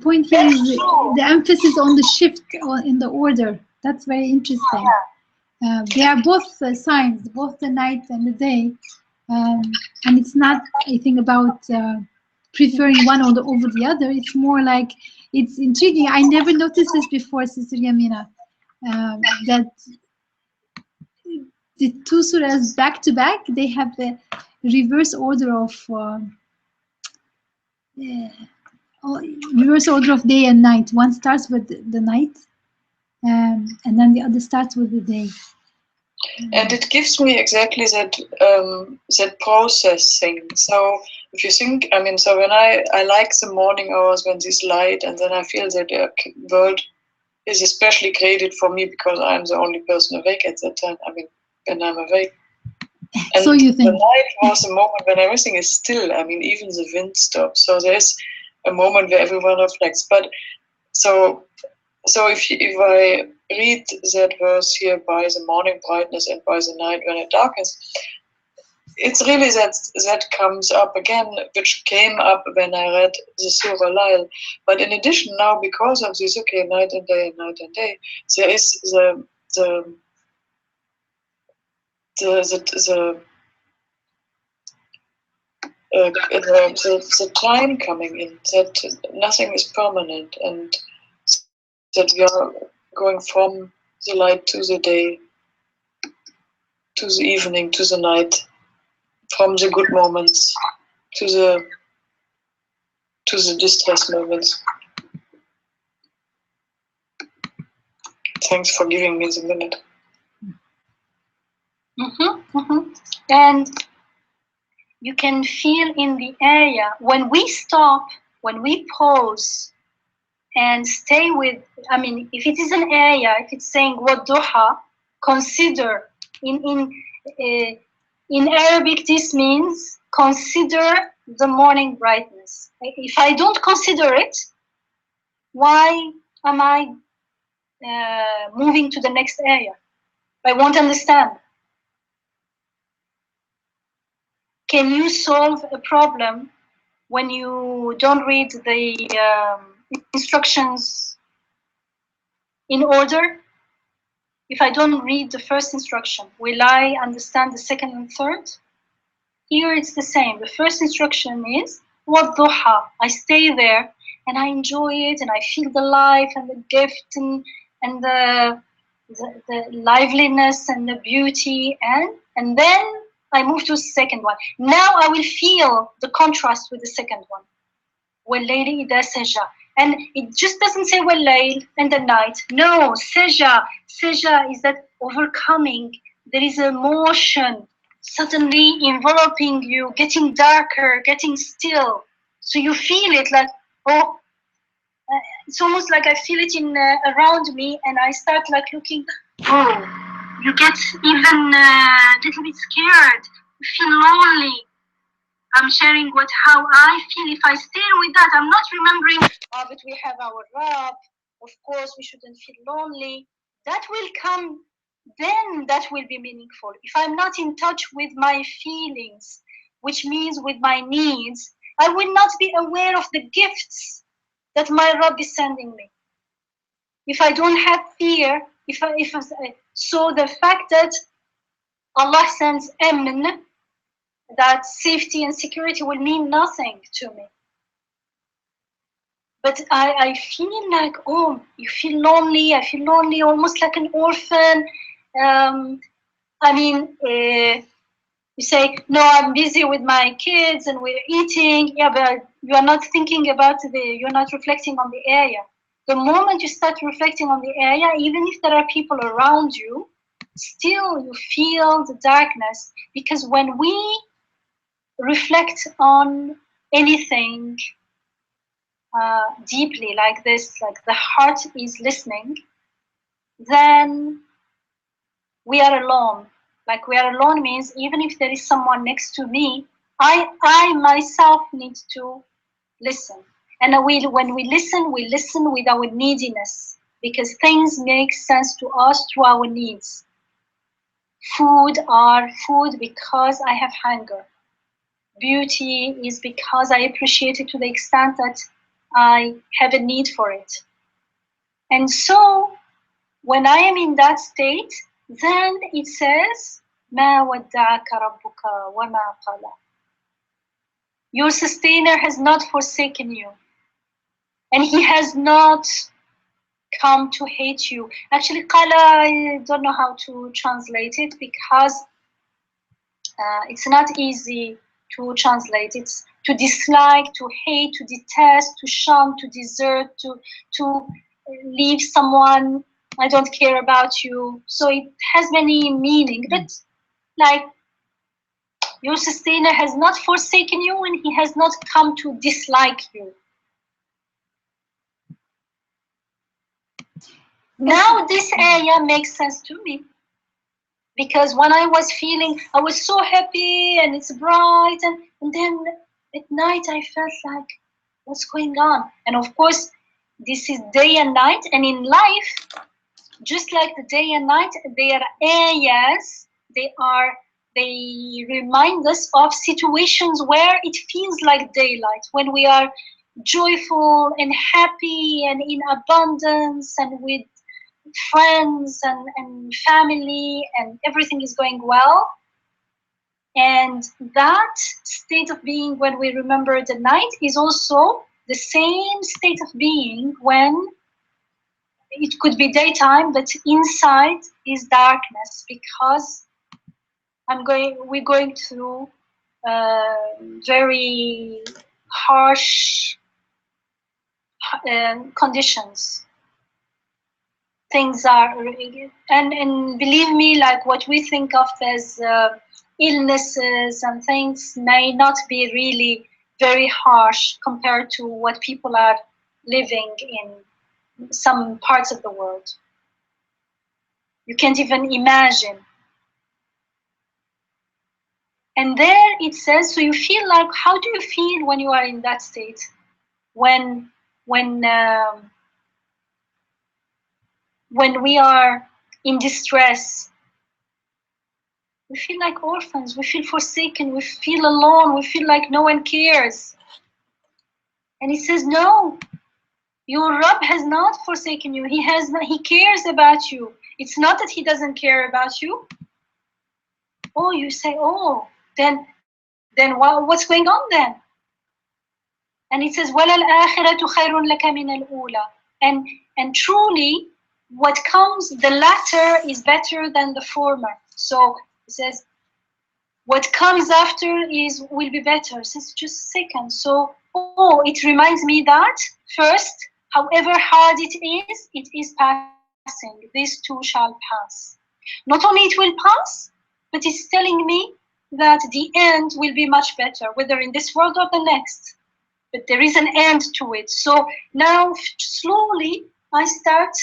point here is the emphasis on the shift in the order. That's very interesting. They are both signs, both the night and the day, and it's not, I think, about preferring one over the other. It's more like, it's intriguing. I never noticed this before, Sister Yamina, that the two surahs back to back, they have the reverse order of reverse order of day and night. One starts with the night, and then the other starts with the day. And it gives me exactly that that process thing. So if you think, I mean, so when I like the morning hours when there's light, and then I feel that the world is especially created for me because I'm the only person awake at that time. I mean, when I'm awake. And so you think the night was a moment when everything is still. I mean, even the wind stops. So there's a moment where everyone reflects. But so if I read that verse here, by the morning brightness and by the night when it darkens, it's really that comes up again, which came up when I read the Surah Lail. But in addition, now because of this, okay, night and day, there is the time coming in, that nothing is permanent, and that we are going from the light to the day, to the evening, to the night, from the good moments to the distress moments. Thanks for giving me the minute. And you can feel in the area when we stop, when we pause and stay with, I mean, if it is an area, if it's saying ad-Duha, consider. In Arabic, this means consider the morning brightness. If I don't consider it, why am I moving to the next area? I won't understand. Can you solve a problem when you don't read the instructions in order? If I don't read the first instruction, will I understand the second and third? Here it's the same. The first instruction is ad-Duha. I stay there and I enjoy it and I feel the life and the gift and the liveliness and the beauty, and then I move to the second one. Now I will feel the contrast with the second one. وَاللَّيْلِ إِذَا سَجَى. And it just doesn't say وَاللَّيْل and the night. No, seja. Seja is that overcoming. There is a motion suddenly enveloping you, getting darker, getting still. So you feel it like, oh, it's almost like I feel it in around me, and I start like looking. Oh, you get even a little bit scared. You feel lonely. I'm sharing how I feel. If I stay with that, I'm not remembering. But we have our Rab. Of course, we shouldn't feel lonely. That will come. Then that will be meaningful. If I'm not in touch with my feelings, which means with my needs, I will not be aware of the gifts that my Rabb is sending me. If I don't have fear, so the fact that Allah sends Amn, that safety and security will mean nothing to me. But I feel like, oh, you feel lonely. I feel lonely, almost like an orphan. I mean, you say, no, I'm busy with my kids and we're eating. Yeah, but you are not thinking about you're not reflecting on the area. The moment you start reflecting on the area, even if there are people around you, still you feel the darkness. Because when we reflect on anything deeply like this, like the heart is listening, then we are alone. Like we are alone means even if there is someone next to me, I myself need to listen. And when we listen with our neediness, because things make sense to us through our needs. Food are food because I have hunger. Beauty is because I appreciate it to the extent that I have a need for it. And so when I am in that state, then it says, مَا وَدَّعَكَ رَبُّكَ وَمَا قَلَى. Your sustainer has not forsaken you, and he has not come to hate you. Actually, qala, I don't know how to translate it because it's not easy to translate. It's to dislike, to hate, to detest, to shun, to desert, to leave someone. I don't care about you. So it has many meanings. But like, your sustainer has not forsaken you, and he has not come to dislike you. Now this ayah makes sense to me. Because when I was feeling, I was so happy and it's bright, and then at night I felt like, what's going on? And of course, this is day and night, and in life, just like the day and night, they are ayahs. They remind us of situations where it feels like daylight, when we are joyful and happy and in abundance and with friends and family, and everything is going well. And that state of being when we remember the night is also the same state of being when it could be daytime, but inside is darkness, because we're going through very harsh conditions. Things are, and believe me, like what we think of as illnesses and things may not be really very harsh compared to what people are living in some parts of the world. You can't even imagine. And there it says, so you feel like, how do you feel when you are in that state? When we are in distress, we feel like orphans, we feel forsaken, we feel alone, we feel like no one cares. And he says, no, your Rabb has not forsaken you. He cares about you. It's not that he doesn't care about you. Oh, you say, oh, then what's going on then? And it says, وَلَلْآخِرَةُ خَيْرٌ لَكَ مِنَ الْأُولَى. And truly, what comes, the latter is better than the former. So it says, what comes after will be better. It says, just a second. So, it reminds me that first, however hard it is passing. This too shall pass. Not only it will pass, but it's telling me that the end will be much better, whether in this world or the next. But there is an end to it. So now, slowly, I start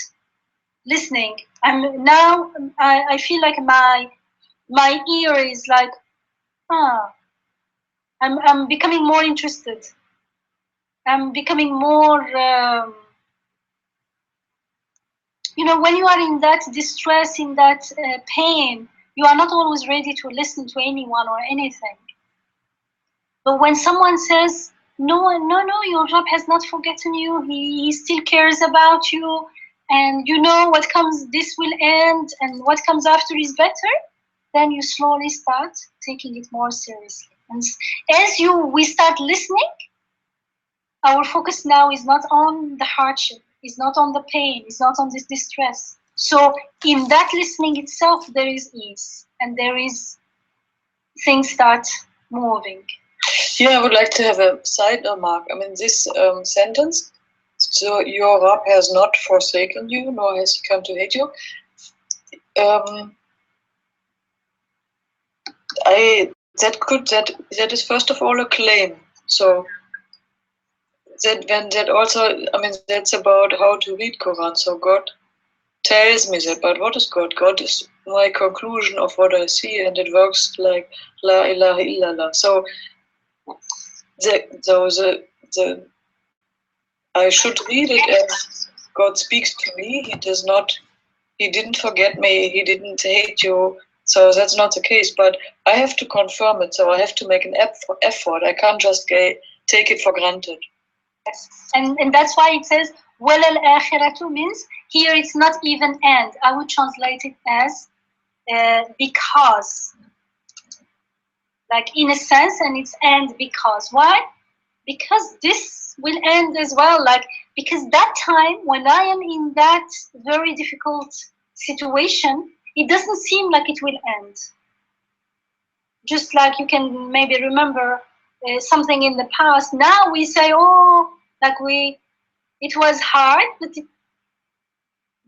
listening. I feel like my ear is like, I'm becoming more interested. I'm becoming more, when you are in that distress, in that pain, you are not always ready to listen to anyone or anything. But when someone says, no, your Rabb has not forgotten you, he still cares about you, and what comes, this will end, and what comes after is better, then you slowly start taking it more seriously. And as we start listening, our focus now is not on the hardship, is not on the pain, is not on this distress. So in that listening itself, there is ease, and there is things start moving. Yeah, I would like to have a side remark. I mean, this sentence, so your Rabb has not forsaken you, nor has he come to hate you. That is first of all a claim. So that's about how to read Quran. So God tells me that, but what is God? God is my conclusion of what I see, and it works like La ilaha illallah. So I should read it as God speaks to me. He didn't forget me. He didn't hate you. So that's not the case, but I have to confirm it, so I have to make an effort. I can't just take it for granted. Yes. And that's why it says وَلَا الْآخِرَةُ means here it's not even and. I would translate it as because, like in a sense, and it's and because. Why? Because this will end as well. Like, because that time when I am in that very difficult situation, it doesn't seem like it will end. Just like you can maybe remember something in the past. Now we say, oh, like it was hard, but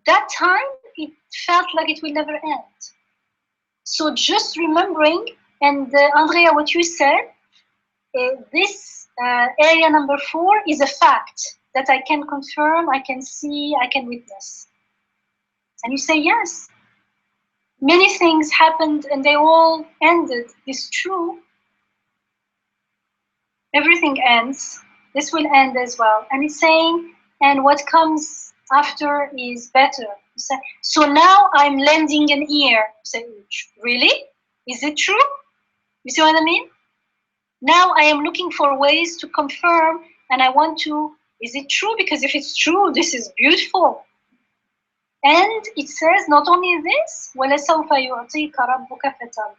that time it felt like it will never end. So just remembering, and Andrea, what you said, this area number 4 is a fact that I can confirm, I can see, I can witness. And you say, yes, many things happened and they all ended. It's true. Everything ends. This will end as well. And it's saying, and what comes after is better. So now I'm lending an ear. Say, really? Is it true? You see what I mean? Now I am looking for ways to confirm, and I want to, is it true? Because if it's true, this is beautiful. And it says not only this, وَلَسَوْفَ يُعْطِيكَ رَبُّكَ فَتَرْضَى,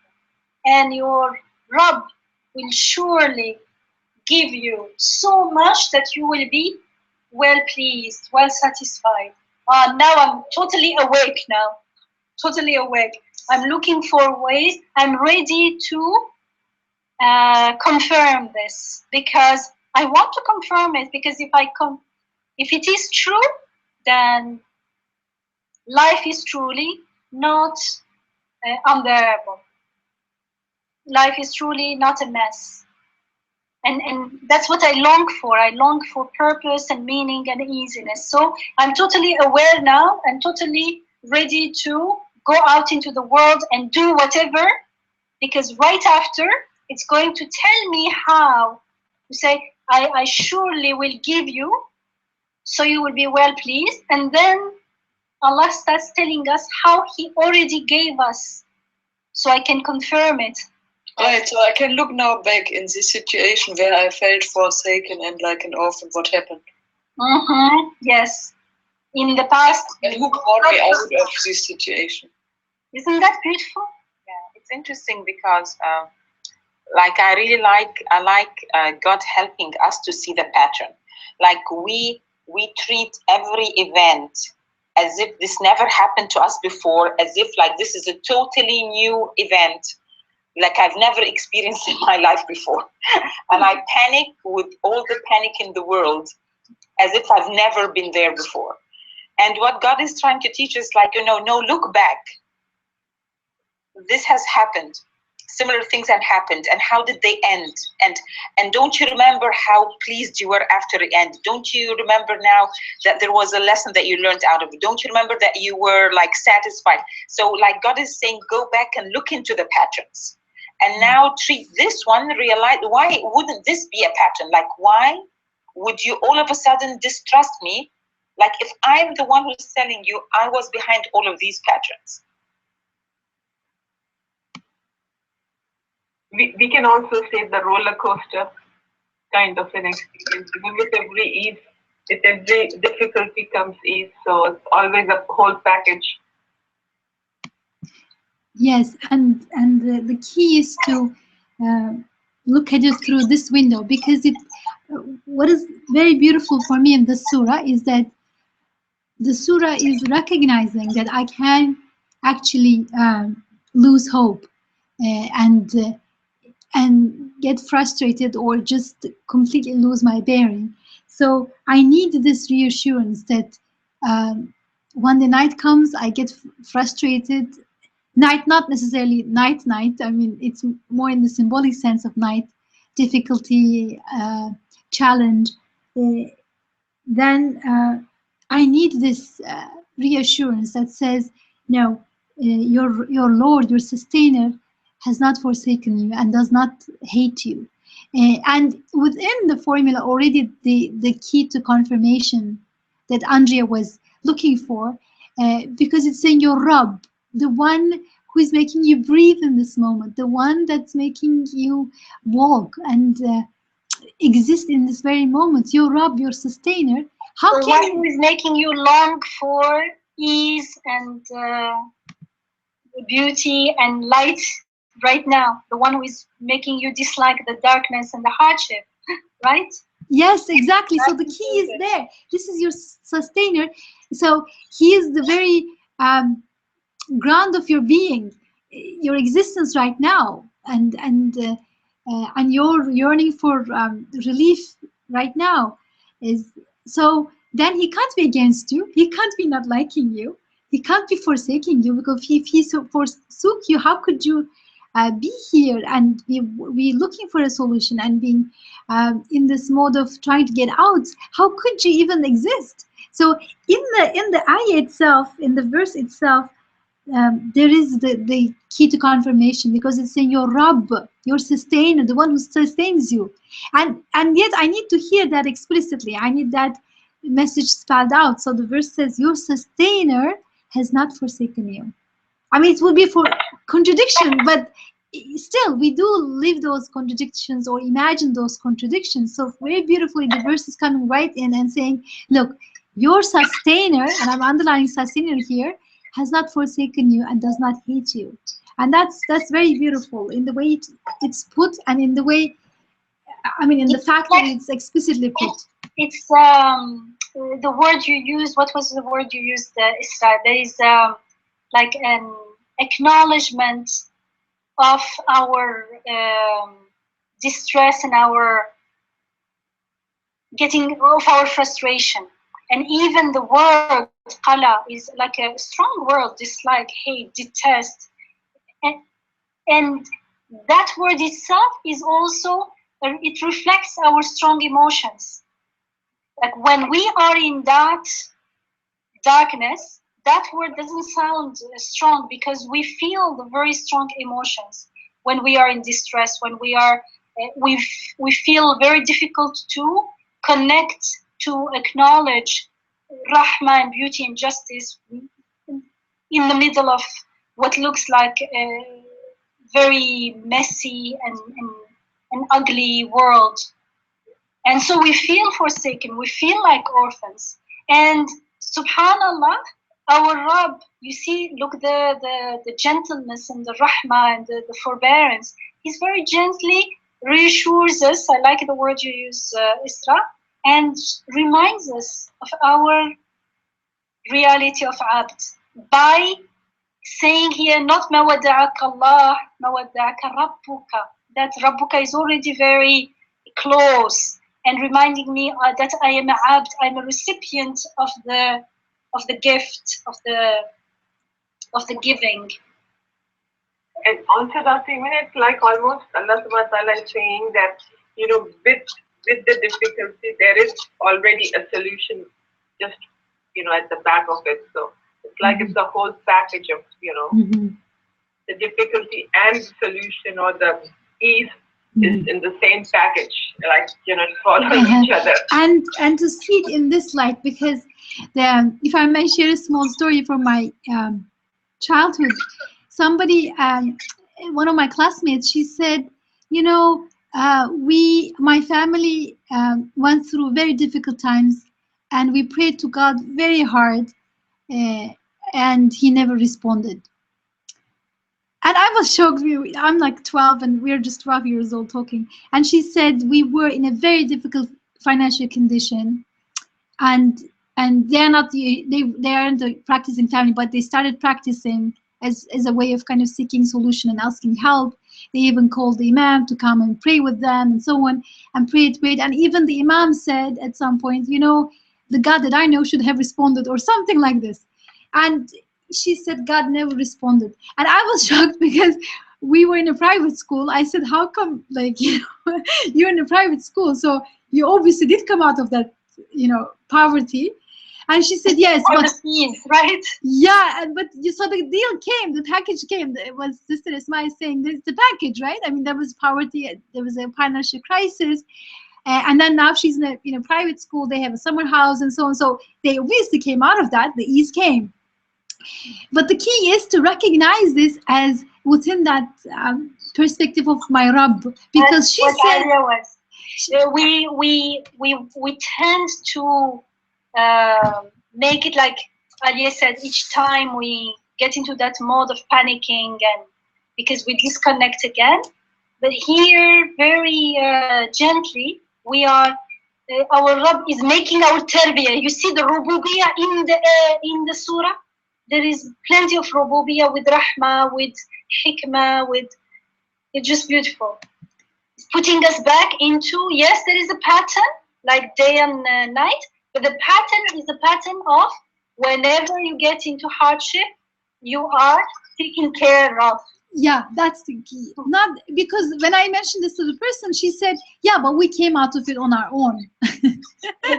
and your Rabb will surely give you so much that you will be well pleased, well satisfied. Now I'm totally awake now, totally awake. I'm looking for ways, I'm ready to confirm this, because I want to confirm it, because if it is true, then life is truly not unbearable. Life is truly not a mess. And that's what I long for. I long for purpose and meaning and easiness. So I'm totally aware now and totally ready to go out into the world and do whatever, because right after, it's going to tell me how to say, I surely will give you, so you will be well pleased. And then Allah starts telling us how He already gave us, so I can confirm it. Right, so I can look now back in this situation where I felt forsaken and like an orphan. What happened? Yes, in the past. And who brought me out of this situation? Isn't that beautiful? Yeah, it's interesting because, like, I like God helping us to see the pattern. Like we treat every event as if this never happened to us before, as if like this is a totally new event, like I've never experienced in my life before. And I panic with all the panic in the world, as if I've never been there before. And what God is trying to teach us, like, no, look back. This has happened. Similar things have happened, and how did they end? And don't you remember how pleased you were after the end? Don't you remember now that there was a lesson that you learned out of it? Don't you remember that you were like satisfied? So like God is saying, go back and look into the patterns. And now treat this one, realize, why wouldn't this be a pattern? Like, why would you all of a sudden distrust me? Like, if I'm the one who's telling you I was behind all of these patterns. We can also say the roller coaster kind of an experience. Even with every ease, with every difficulty comes ease. So it's always a whole package. Yes, and the key is to look at it through this window, because what is very beautiful for me in the surah is that the surah is recognizing that I can actually lose hope and get frustrated or just completely lose my bearing. So I need this reassurance that when the night comes, I get frustrated. Night, not necessarily night, I mean, it's more in the symbolic sense of night, difficulty, challenge. Then I need this reassurance that says, no, your Lord, your sustainer, has not forsaken you and does not hate you. And within the formula already, the key to confirmation that Andrea was looking for, because it's saying your Rabb, the one who is making you breathe in this moment, the one that's making you walk and exist in this very moment, your Rabb, your sustainer. How the can one who is making you long for ease and beauty and light right now, the one who is making you dislike the darkness and the hardship, right? Yes, exactly. So the key is there. This is your sustainer. So he is the very ground of your being, your existence right now, and your yearning for relief right now is. So then he can't be against you. He can't be not liking you. He can't be forsaking you, because if he forsook you, how could you be here and be looking for a solution and being in this mode of trying to get out? How could you even exist? So in the ayah itself, in the verse itself, there is the key to confirmation, because it's saying your Rabb, your sustainer, the one who sustains you. And yet I need to hear that explicitly. I need that message spelled out. So the verse says, your sustainer has not forsaken you. I mean, it would be for contradiction, but still, we do live those contradictions or imagine those contradictions. So very beautifully, the verse is coming right in and saying, look, your sustainer, and I'm underlining sustainer here, has not forsaken you and does not hate you. And that's very beautiful in the way it's put, and in the way, I mean, in the fact that it's explicitly put. It's the word you used. What was the word you used, Isra? There is like an acknowledgement of our distress and our getting of our frustration. And even the word qala is like a strong word, dislike, hate, detest. And that word itself is also, it reflects our strong emotions. Like when we are in that darkness, that word doesn't sound strong, because we feel the very strong emotions when we are in distress, when we are, we feel very difficult to connect, to acknowledge rahma and beauty and justice in the middle of what looks like a very messy and ugly world. And so we feel forsaken, we feel like orphans. And subhanallah, our Rabb, you see, look, the gentleness and the rahmah and the forbearance, he's very gently reassures us, I like the word you use, Isra, and reminds us of our reality of abd by saying here, not ma wada'aka Allah, ma wada'aka rabbuka, that rabbuka is already very close, and reminding me that I am a abd, I'm a recipient of the gift, of the giving. And also, Dr. Yamina, it's like almost Allah subhanahu wa ta'ala is saying that, you know, with the difficulty, there is already a solution just, you know, at the back of it. So it's like it's a whole package of, you know, the difficulty and the solution, or the ease is in the same package, like, you know, following each other. And to see it in this light, because if I may share a small story from my childhood, somebody, one of my classmates, she said, you know, my family went through very difficult times, and we prayed to God very hard, and he never responded. And I was shocked. I'm like 12, and we're just 12 years old talking. And she said we were in a very difficult financial condition, and they're not they aren't a practicing family, but they started practicing as a way of kind of seeking solution and asking help. They even called the imam to come and pray with them and so on, and prayed. And even the imam said at some point, you know, the God that I know should have responded, or something like this. And she said God never responded. And I was shocked, because we were in a private school. I said, how come, like, you know, you're in a private school, so you obviously did come out of that, you know, poverty. And she said, yes, but right? Yeah, but you saw the deal came, the package came. It was Sister Ismail saying, this is the package, right? I mean, there was poverty, there was a financial crisis, and then now she's in a private school. They have a summer house and so on. So they obviously came out of that. The ease came. But the key is to recognize this as within that perspective of my Rabb, because she said we tend to make it like Alia said, each time we get into that mode of panicking and because we disconnect again. But here, very gently, we are. Our Rabb is making our tarbiyah. You see the rububiyah in the surah. There is plenty of rububiyah with rahmah, with hikmah, with. It's just beautiful. It's putting us back into, yes, there is a pattern like day and night, but the pattern is the pattern of whenever you get into hardship, you are taken care of. Yeah, that's the key. Not because when I mentioned this to the person, she said, "Yeah, but we came out of it on our own."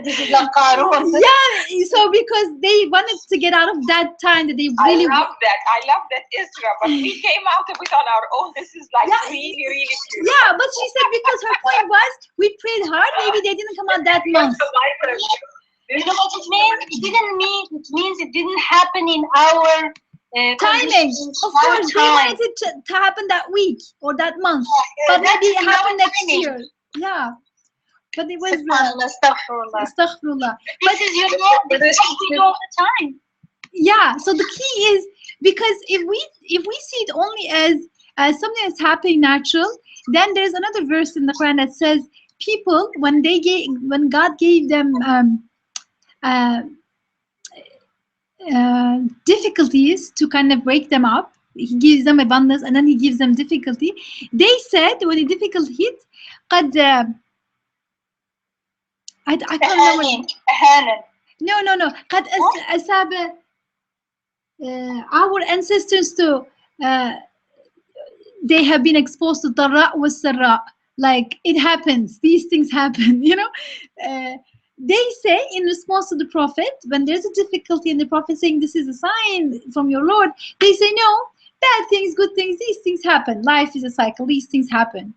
This is like Qarun. Yeah, so because they wanted to get out of that time that they really. I love that, Isra. But we came out of it on our own. This is like really cute. Yeah, but she said because her point was we prayed hard. Maybe they didn't come out that month. You know what it means? It didn't mean. It means it didn't happen in our. Timing, of course, we wanted it to happen that week or that month, but maybe it happened next year. Yeah, but it was astaghfirullah. This is your but this is all the time. Yeah, so the key is because if we see it only as something that's happening natural, then there's another verse in the Quran that says people when God gave them difficulties to kind of break them up. He gives them abundance and then he gives them difficulty. They said when the difficulty hit, قد I can't remember. No. قد أصاب our ancestors to they have been exposed to ضراء والسراء. Like it happens. These things happen. You know. They say in response to the Prophet, when there's a difficulty and the Prophet saying this is a sign from your Lord, they say no, bad things, good things, these things happen. Life is a cycle, these things happen.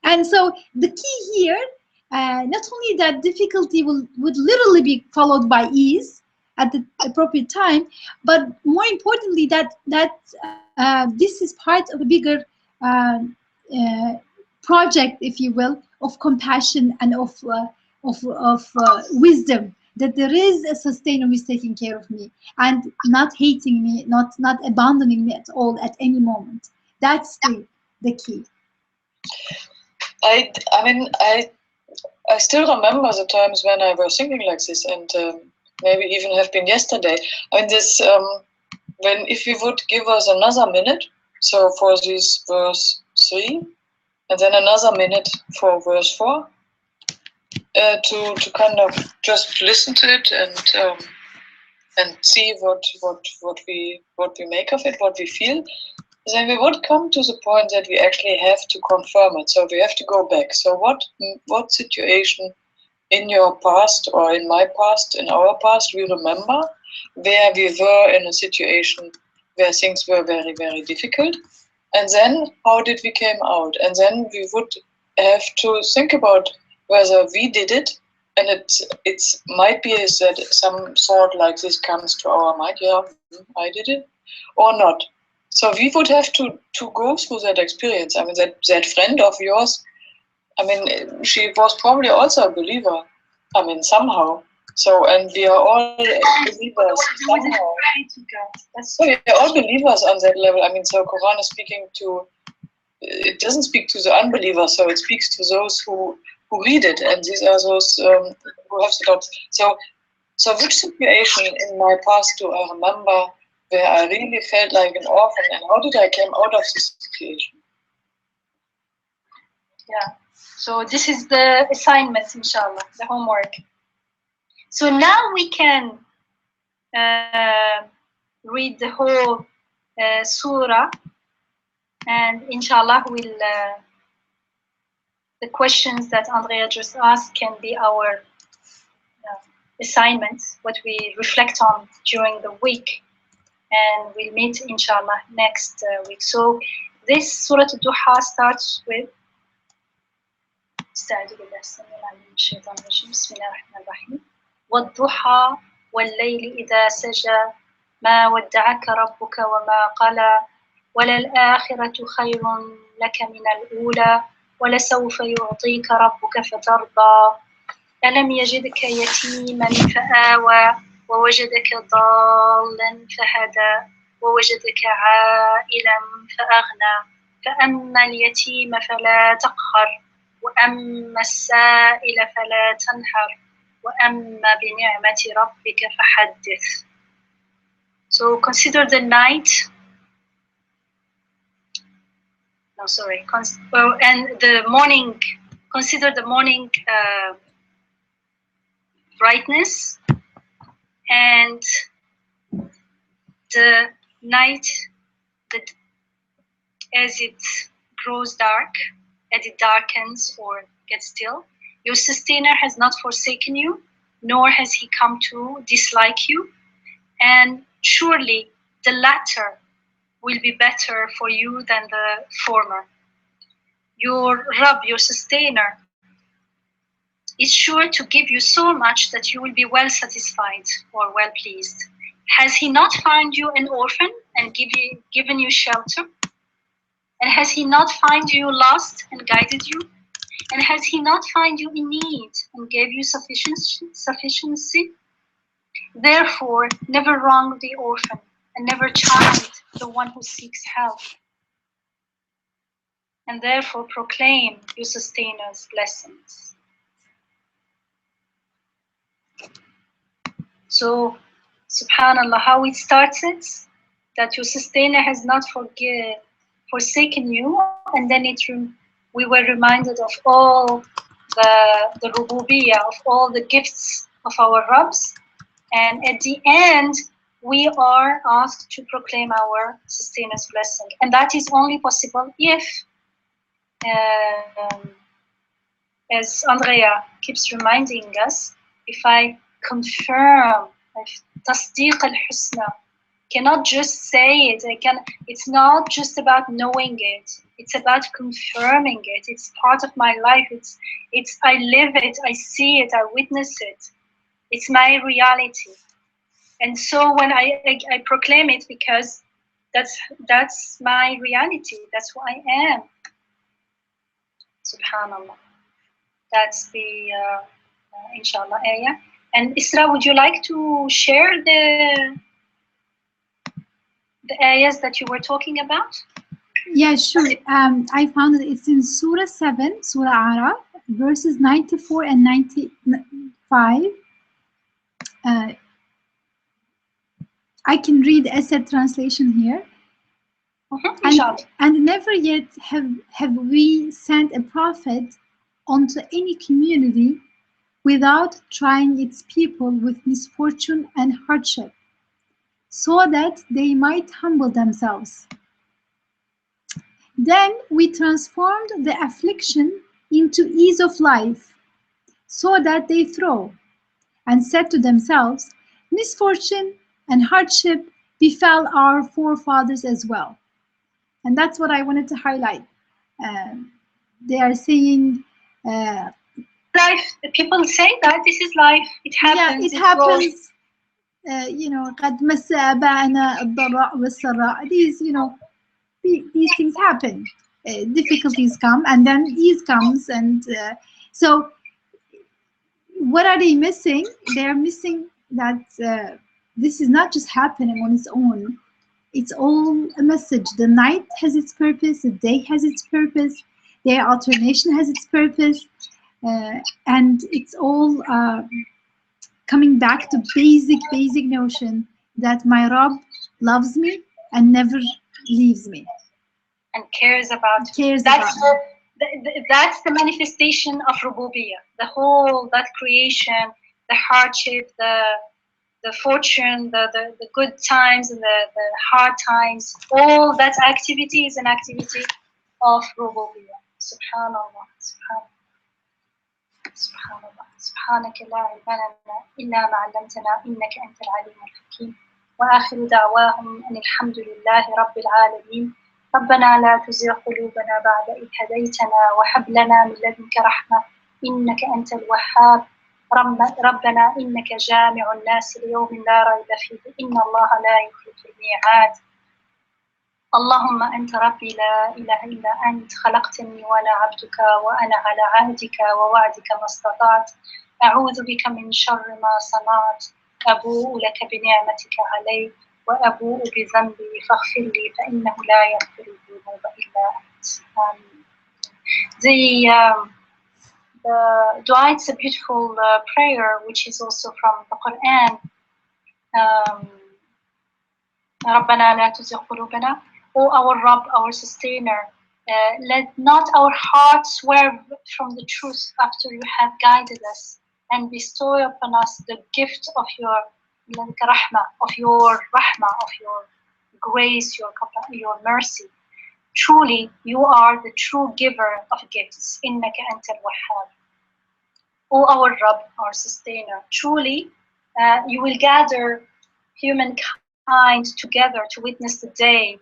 And so the key here, not only that difficulty would literally be followed by ease at the appropriate time, but more importantly that this is part of a bigger project, if you will, of compassion and of wisdom, that there is a sustainer who is taking care of me and not hating me, not abandoning me at all at any moment. That's the key. I mean, I still remember the times when I was thinking like this, and maybe even have been yesterday. I mean, this when if you would give us another minute, so for this verse 3, and then another minute for verse 4. To kind of just listen to it and see what we make of it, what we feel, then we would come to the point that we actually have to confirm it. So we have to go back. So what situation in your past or in my past, in our past, we remember where we were in a situation where things were very, very difficult, and then how did we came out, and then we would have to think about whether we did it, and it might be that some thought like this comes to our mind, yeah, I did it, or not. So we would have to go through that experience. I mean, that friend of yours, I mean, she was probably also a believer, I mean, somehow. So, and we are all believers somehow. So we are all believers on that level. I mean, so Quran is speaking to, it doesn't speak to the unbelievers, so it speaks to those who read it, and these are those who have the doubts. So which situation in my past do I remember where I really felt like an orphan, and how did I came out of this situation? Yeah. So this is the assignment, inshallah, the homework. So now we can read the whole surah, and inshallah we'll the questions that Andrea just asked can be our assignments, what we reflect on during the week, and we'll meet inshallah next week. So this Surah ad-Duha starts with بسم الله الرحمن الرحيم والضحى والليل إذا سجى ما ودعك ربك وما قلى وللآخرة خير لك من الأولى ولسوف يعطيك ربك فترضى ألم يجدك يتيما فآوى ووجدك ضالا فهدى ووجدك عائلا فأغنى فأما اليتيم فلا تقهر وأما السائل فلا تنهر وأما بنعمة ربك فحدث. So consider the night. No, sorry. And the morning. Consider the morning brightness and the night that as it grows dark, as it darkens or gets still, your sustainer has not forsaken you, nor has he come to dislike you, and surely the latter will be better for you than the former. Your Rabb, your sustainer, is sure to give you so much that you will be well satisfied or well pleased. Has he not found you an orphan and given you shelter? And has he not found you lost and guided you? And has he not found you in need and gave you sufficiency? Therefore, never wrong the orphan and never chide the one who seeks help. And therefore proclaim your sustainers' blessings. So, subhanallah, how it started, that your sustainer has not forsaken you, and then we were reminded of all the rububiyyah, of all the gifts of our Rabbs, and at the end, we are asked to proclaim our sustainers' blessing. And that is only possible if, as Andrea keeps reminding us, if I confirm, tasdeeq al-husna, cannot just say it. It's not just about knowing it. It's about confirming it. It's part of my life. I live it. I see it. I witness it. It's my reality. And so when I proclaim it, because that's my reality. That's who I am. Subhanallah. That's the inshallah ayah. And Isra, would you like to share the ayahs that you were talking about? Yeah, sure. I found that it's in Surah 7, Surah Araf, verses 94 and 95. I can read Asad translation here. And never yet have we sent a prophet onto any community without trying its people with misfortune and hardship, so that they might humble themselves. Then we transformed the affliction into ease of life, so that they throw and said to themselves, misfortune and hardship befell our forefathers as well. And that's what I wanted to highlight. They are saying, life. People say that this is life. It happens. Yeah, it happens. You know, قد مس آباءنا الضراء والسراء. These, you know, these things happen. Difficulties come, and then ease comes, and so what are they missing? They are missing that this is not just happening on its own. It's all a message. The night has its purpose, the day has its purpose, their alternation has its purpose, and it's all coming back to basic notion that my Rabb loves me and never leaves me. And cares about me. That's the manifestation of rububiyyah. The whole, that creation, the hardship, the fortune, the good times and the hard times, all that activity is an activity of rububiyyah. Subhanallah, subhanallah, subhanaka la ilma lana illa ma 'allamtana innaka antal alim al-hakim. Wa akhiru da'wahum alhamdulillahi rabbil alamin. ربنا لا تزغ قلوبنا بعد إذ هديتنا وهب لنا من لدنك رحمة إنك أنت الوهاب ربنا إنك جامع الناس ليوم لا ريب فيه إن الله لا يخلف الميعاد. اللهم أنت ربي لا إله إلا أنت خلقتني وأنا عبدك وأنا على عهدك ووعدك ما استطعت أعوذ بك من شر ما صنعت أبوء لك بنعمتك علي وأبوء بذنبي فاغفر لي فإنه لا يغفر الذنوب إلا أنت. The dua, it's a beautiful prayer which is also from the Quran. ربنا لا تزغ قلوبنا. O our Rabb, our sustainer, let not our hearts swerve from the truth after you have guided us, and bestow upon us the gift of your rahmah, of your grace, your mercy. Truly, you are the true giver of gifts. إنك أنت الوهاب. O our Rabb, our sustainer, truly you will gather humankind together to witness the day,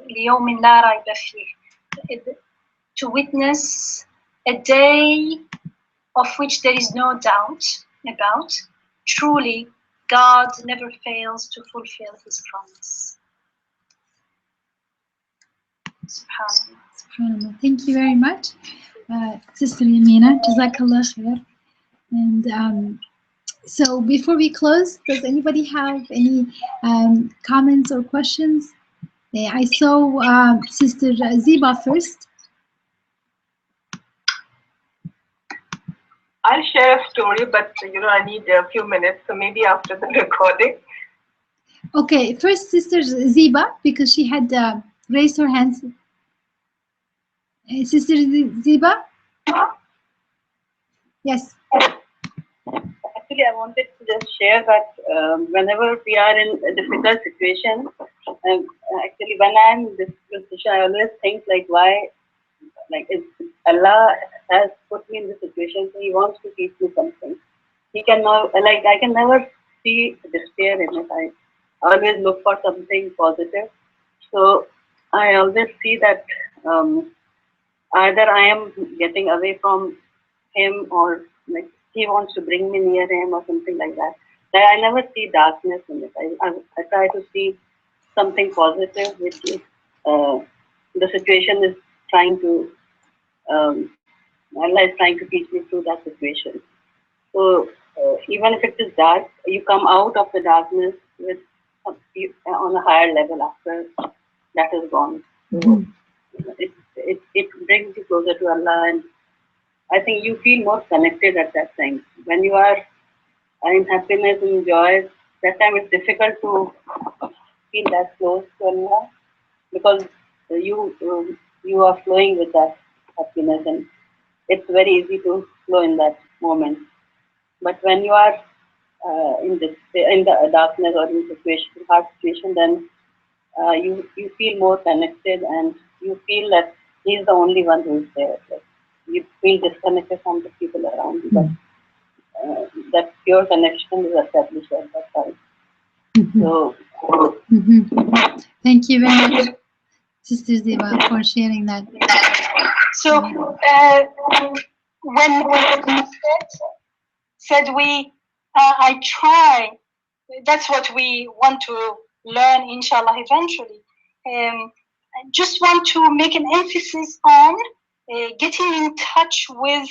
ليوم لا ريب فيه, to witness a day of which there is no doubt about. Truly, God never fails to fulfill His promise. Subhanallah. Subhanallah. Thank you very much, Sister Yamina. Jazakallah khair. And so before we close, does anybody have any comments or questions? I saw Sister Ziba first. I'll share a story, but I need a few minutes, so maybe after the recording. Okay, first Sister Ziba, because she had raised her hands. Sister Ziba? Yes. Actually, I wanted to just share that whenever we are in a difficult situation, actually when I'm in this position, I always think like why, like Allah has put me in this situation, so He wants to teach me something. He can now, like I can never see despair in it. I always look for something positive. So I always see that either I am getting away from Him or like He wants to bring me near Him or something like that. I never see darkness in it. I try to see something positive, which is the situation is trying to, Allah is trying to teach me through that situation. So even if it is dark, you come out of the darkness with on a higher level after that is gone. So it brings you closer to Allah, and I think you feel more connected at that time. When you are in happiness and joy, that time it's difficult to feel that close to Allah, because you are flowing with that happiness, and it's very easy to flow in that moment. But when you are in the darkness or in hard situation, then you feel more connected, and you feel that He is the only one who is there. Like, you feel disconnected from the people around you, but that pure connection is established at that time. So, Thank you very much, Sister Ziba, for sharing that. So when said I try, that's what we want to learn, inshallah, eventually. I just want to make an emphasis on getting in touch with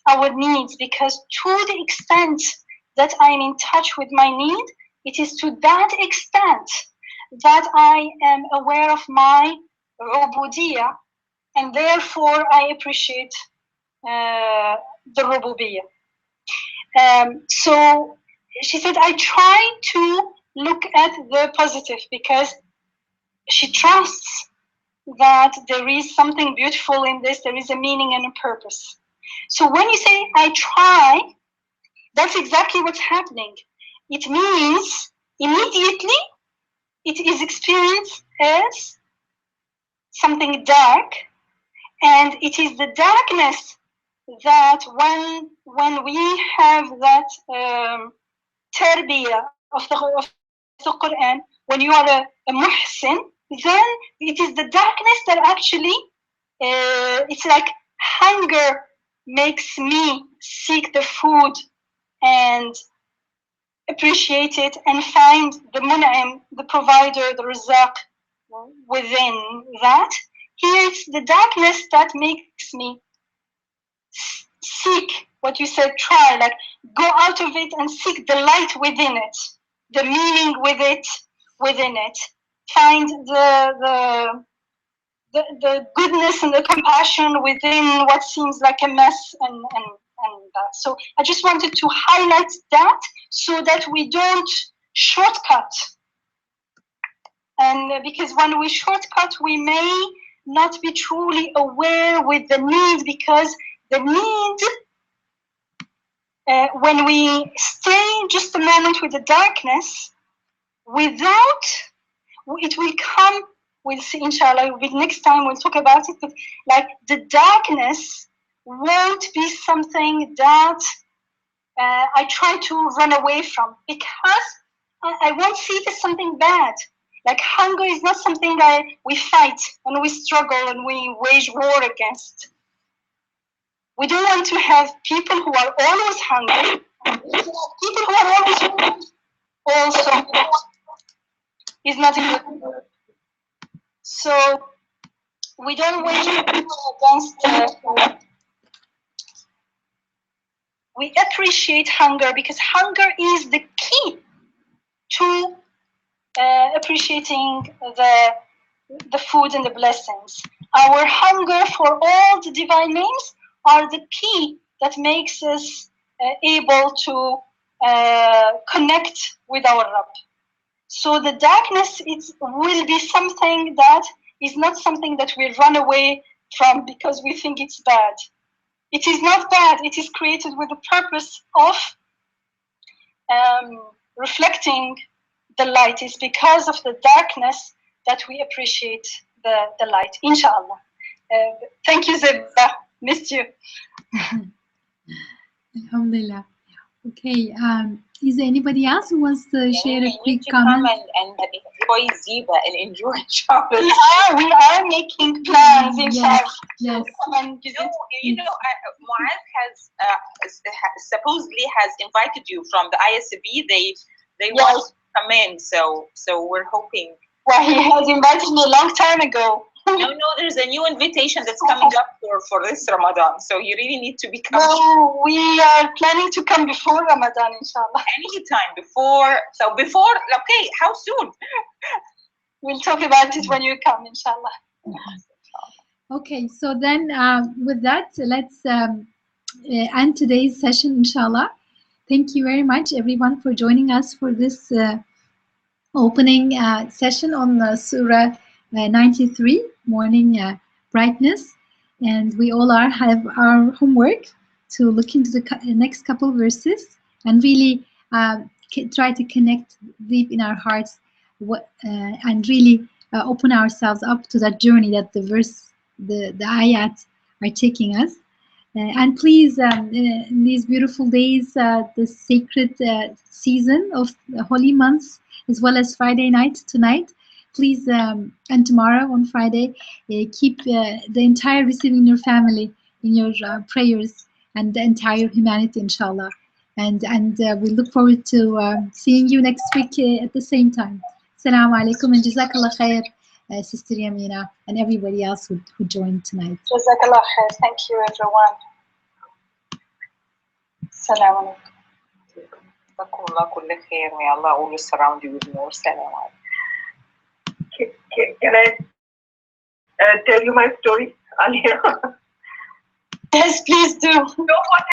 our needs, because to the extent that I'm in touch with my need, it is to that extent that I am aware of my ubudiyah, and therefore I appreciate the rububiyyah. So she said, I try to look at the positive, because she trusts that there is something beautiful in this, there is a meaning and a purpose. So when you say, I try, that's exactly what's happening. It means immediately it is experienced as something dark, and it is the darkness that when we have that tarbiyah of the Quran, when you are a muhsin, then it is the darkness that actually it's like hunger makes me seek the food and appreciate it and find the mun'im, the provider, the razaq within that. Here it's the darkness that makes me seek what you said, try, like go out of it and seek the light within it, the meaning within it. Find the goodness and the compassion within what seems like a mess and that. So I just wanted to highlight that so that we don't shortcut. And because when we shortcut, we may not be truly aware with the need, because the need, when we stay just a moment with the darkness, without, it will come, we'll see inshallah, next time we'll talk about it, but like the darkness won't be something that I try to run away from, because I won't see it as something bad. Like hunger is not something that we fight and we struggle and we wage war against. We don't want to have people who are always hungry, people who are always hungry also is not a good word. So we don't wage war against, we appreciate hunger, because hunger is the key to appreciating the food and the blessings. Our hunger for all the divine names are the key that makes us able to connect with our Rabb. So the darkness will be something that is not something that we run away from because we think it's bad. It is not bad. It is created with the purpose of reflecting the light. Is because of the darkness that we appreciate the light, inshallah. Thank you, Zeba. Missed you. Alhamdulillah. Okay, is there anybody else who wants to share a quick comment? Come and enjoy Ziba and enjoy chocolate. We are making plans, inshallah. Yes. Muaz has supposedly has invited you from the ISB. They want to come in, so we're hoping. Well, he has invited me a long time ago. No, there's a new invitation that's coming up for this Ramadan, so you really need to be coming. No, we are planning to come before Ramadan, inshallah. Anytime before, okay, how soon? We'll talk about it when you come, inshallah. Okay, so then with that, let's end today's session, inshallah. Thank you very much, everyone, for joining us for this opening session on Surah 93, Morning Brightness. And we all have our homework to look into the next couple of verses and really try to connect deep in our hearts and really open ourselves up to that journey that the ayat are taking us. And please, in these beautiful days, the sacred season of the holy months, as well as Friday night tonight, please, and tomorrow on Friday, keep the entire receiving your family in your prayers and the entire humanity, inshallah. And we look forward to seeing you next week at the same time. Assalamu alaikum and jazakallah khair, Sister Yamina, and everybody else who joined tonight. Jazakallah khair. Thank you, everyone. Assalamu alaikum. May Allah always surround you with more salam. Can I tell you my story, Alia? Yes, please do. No, what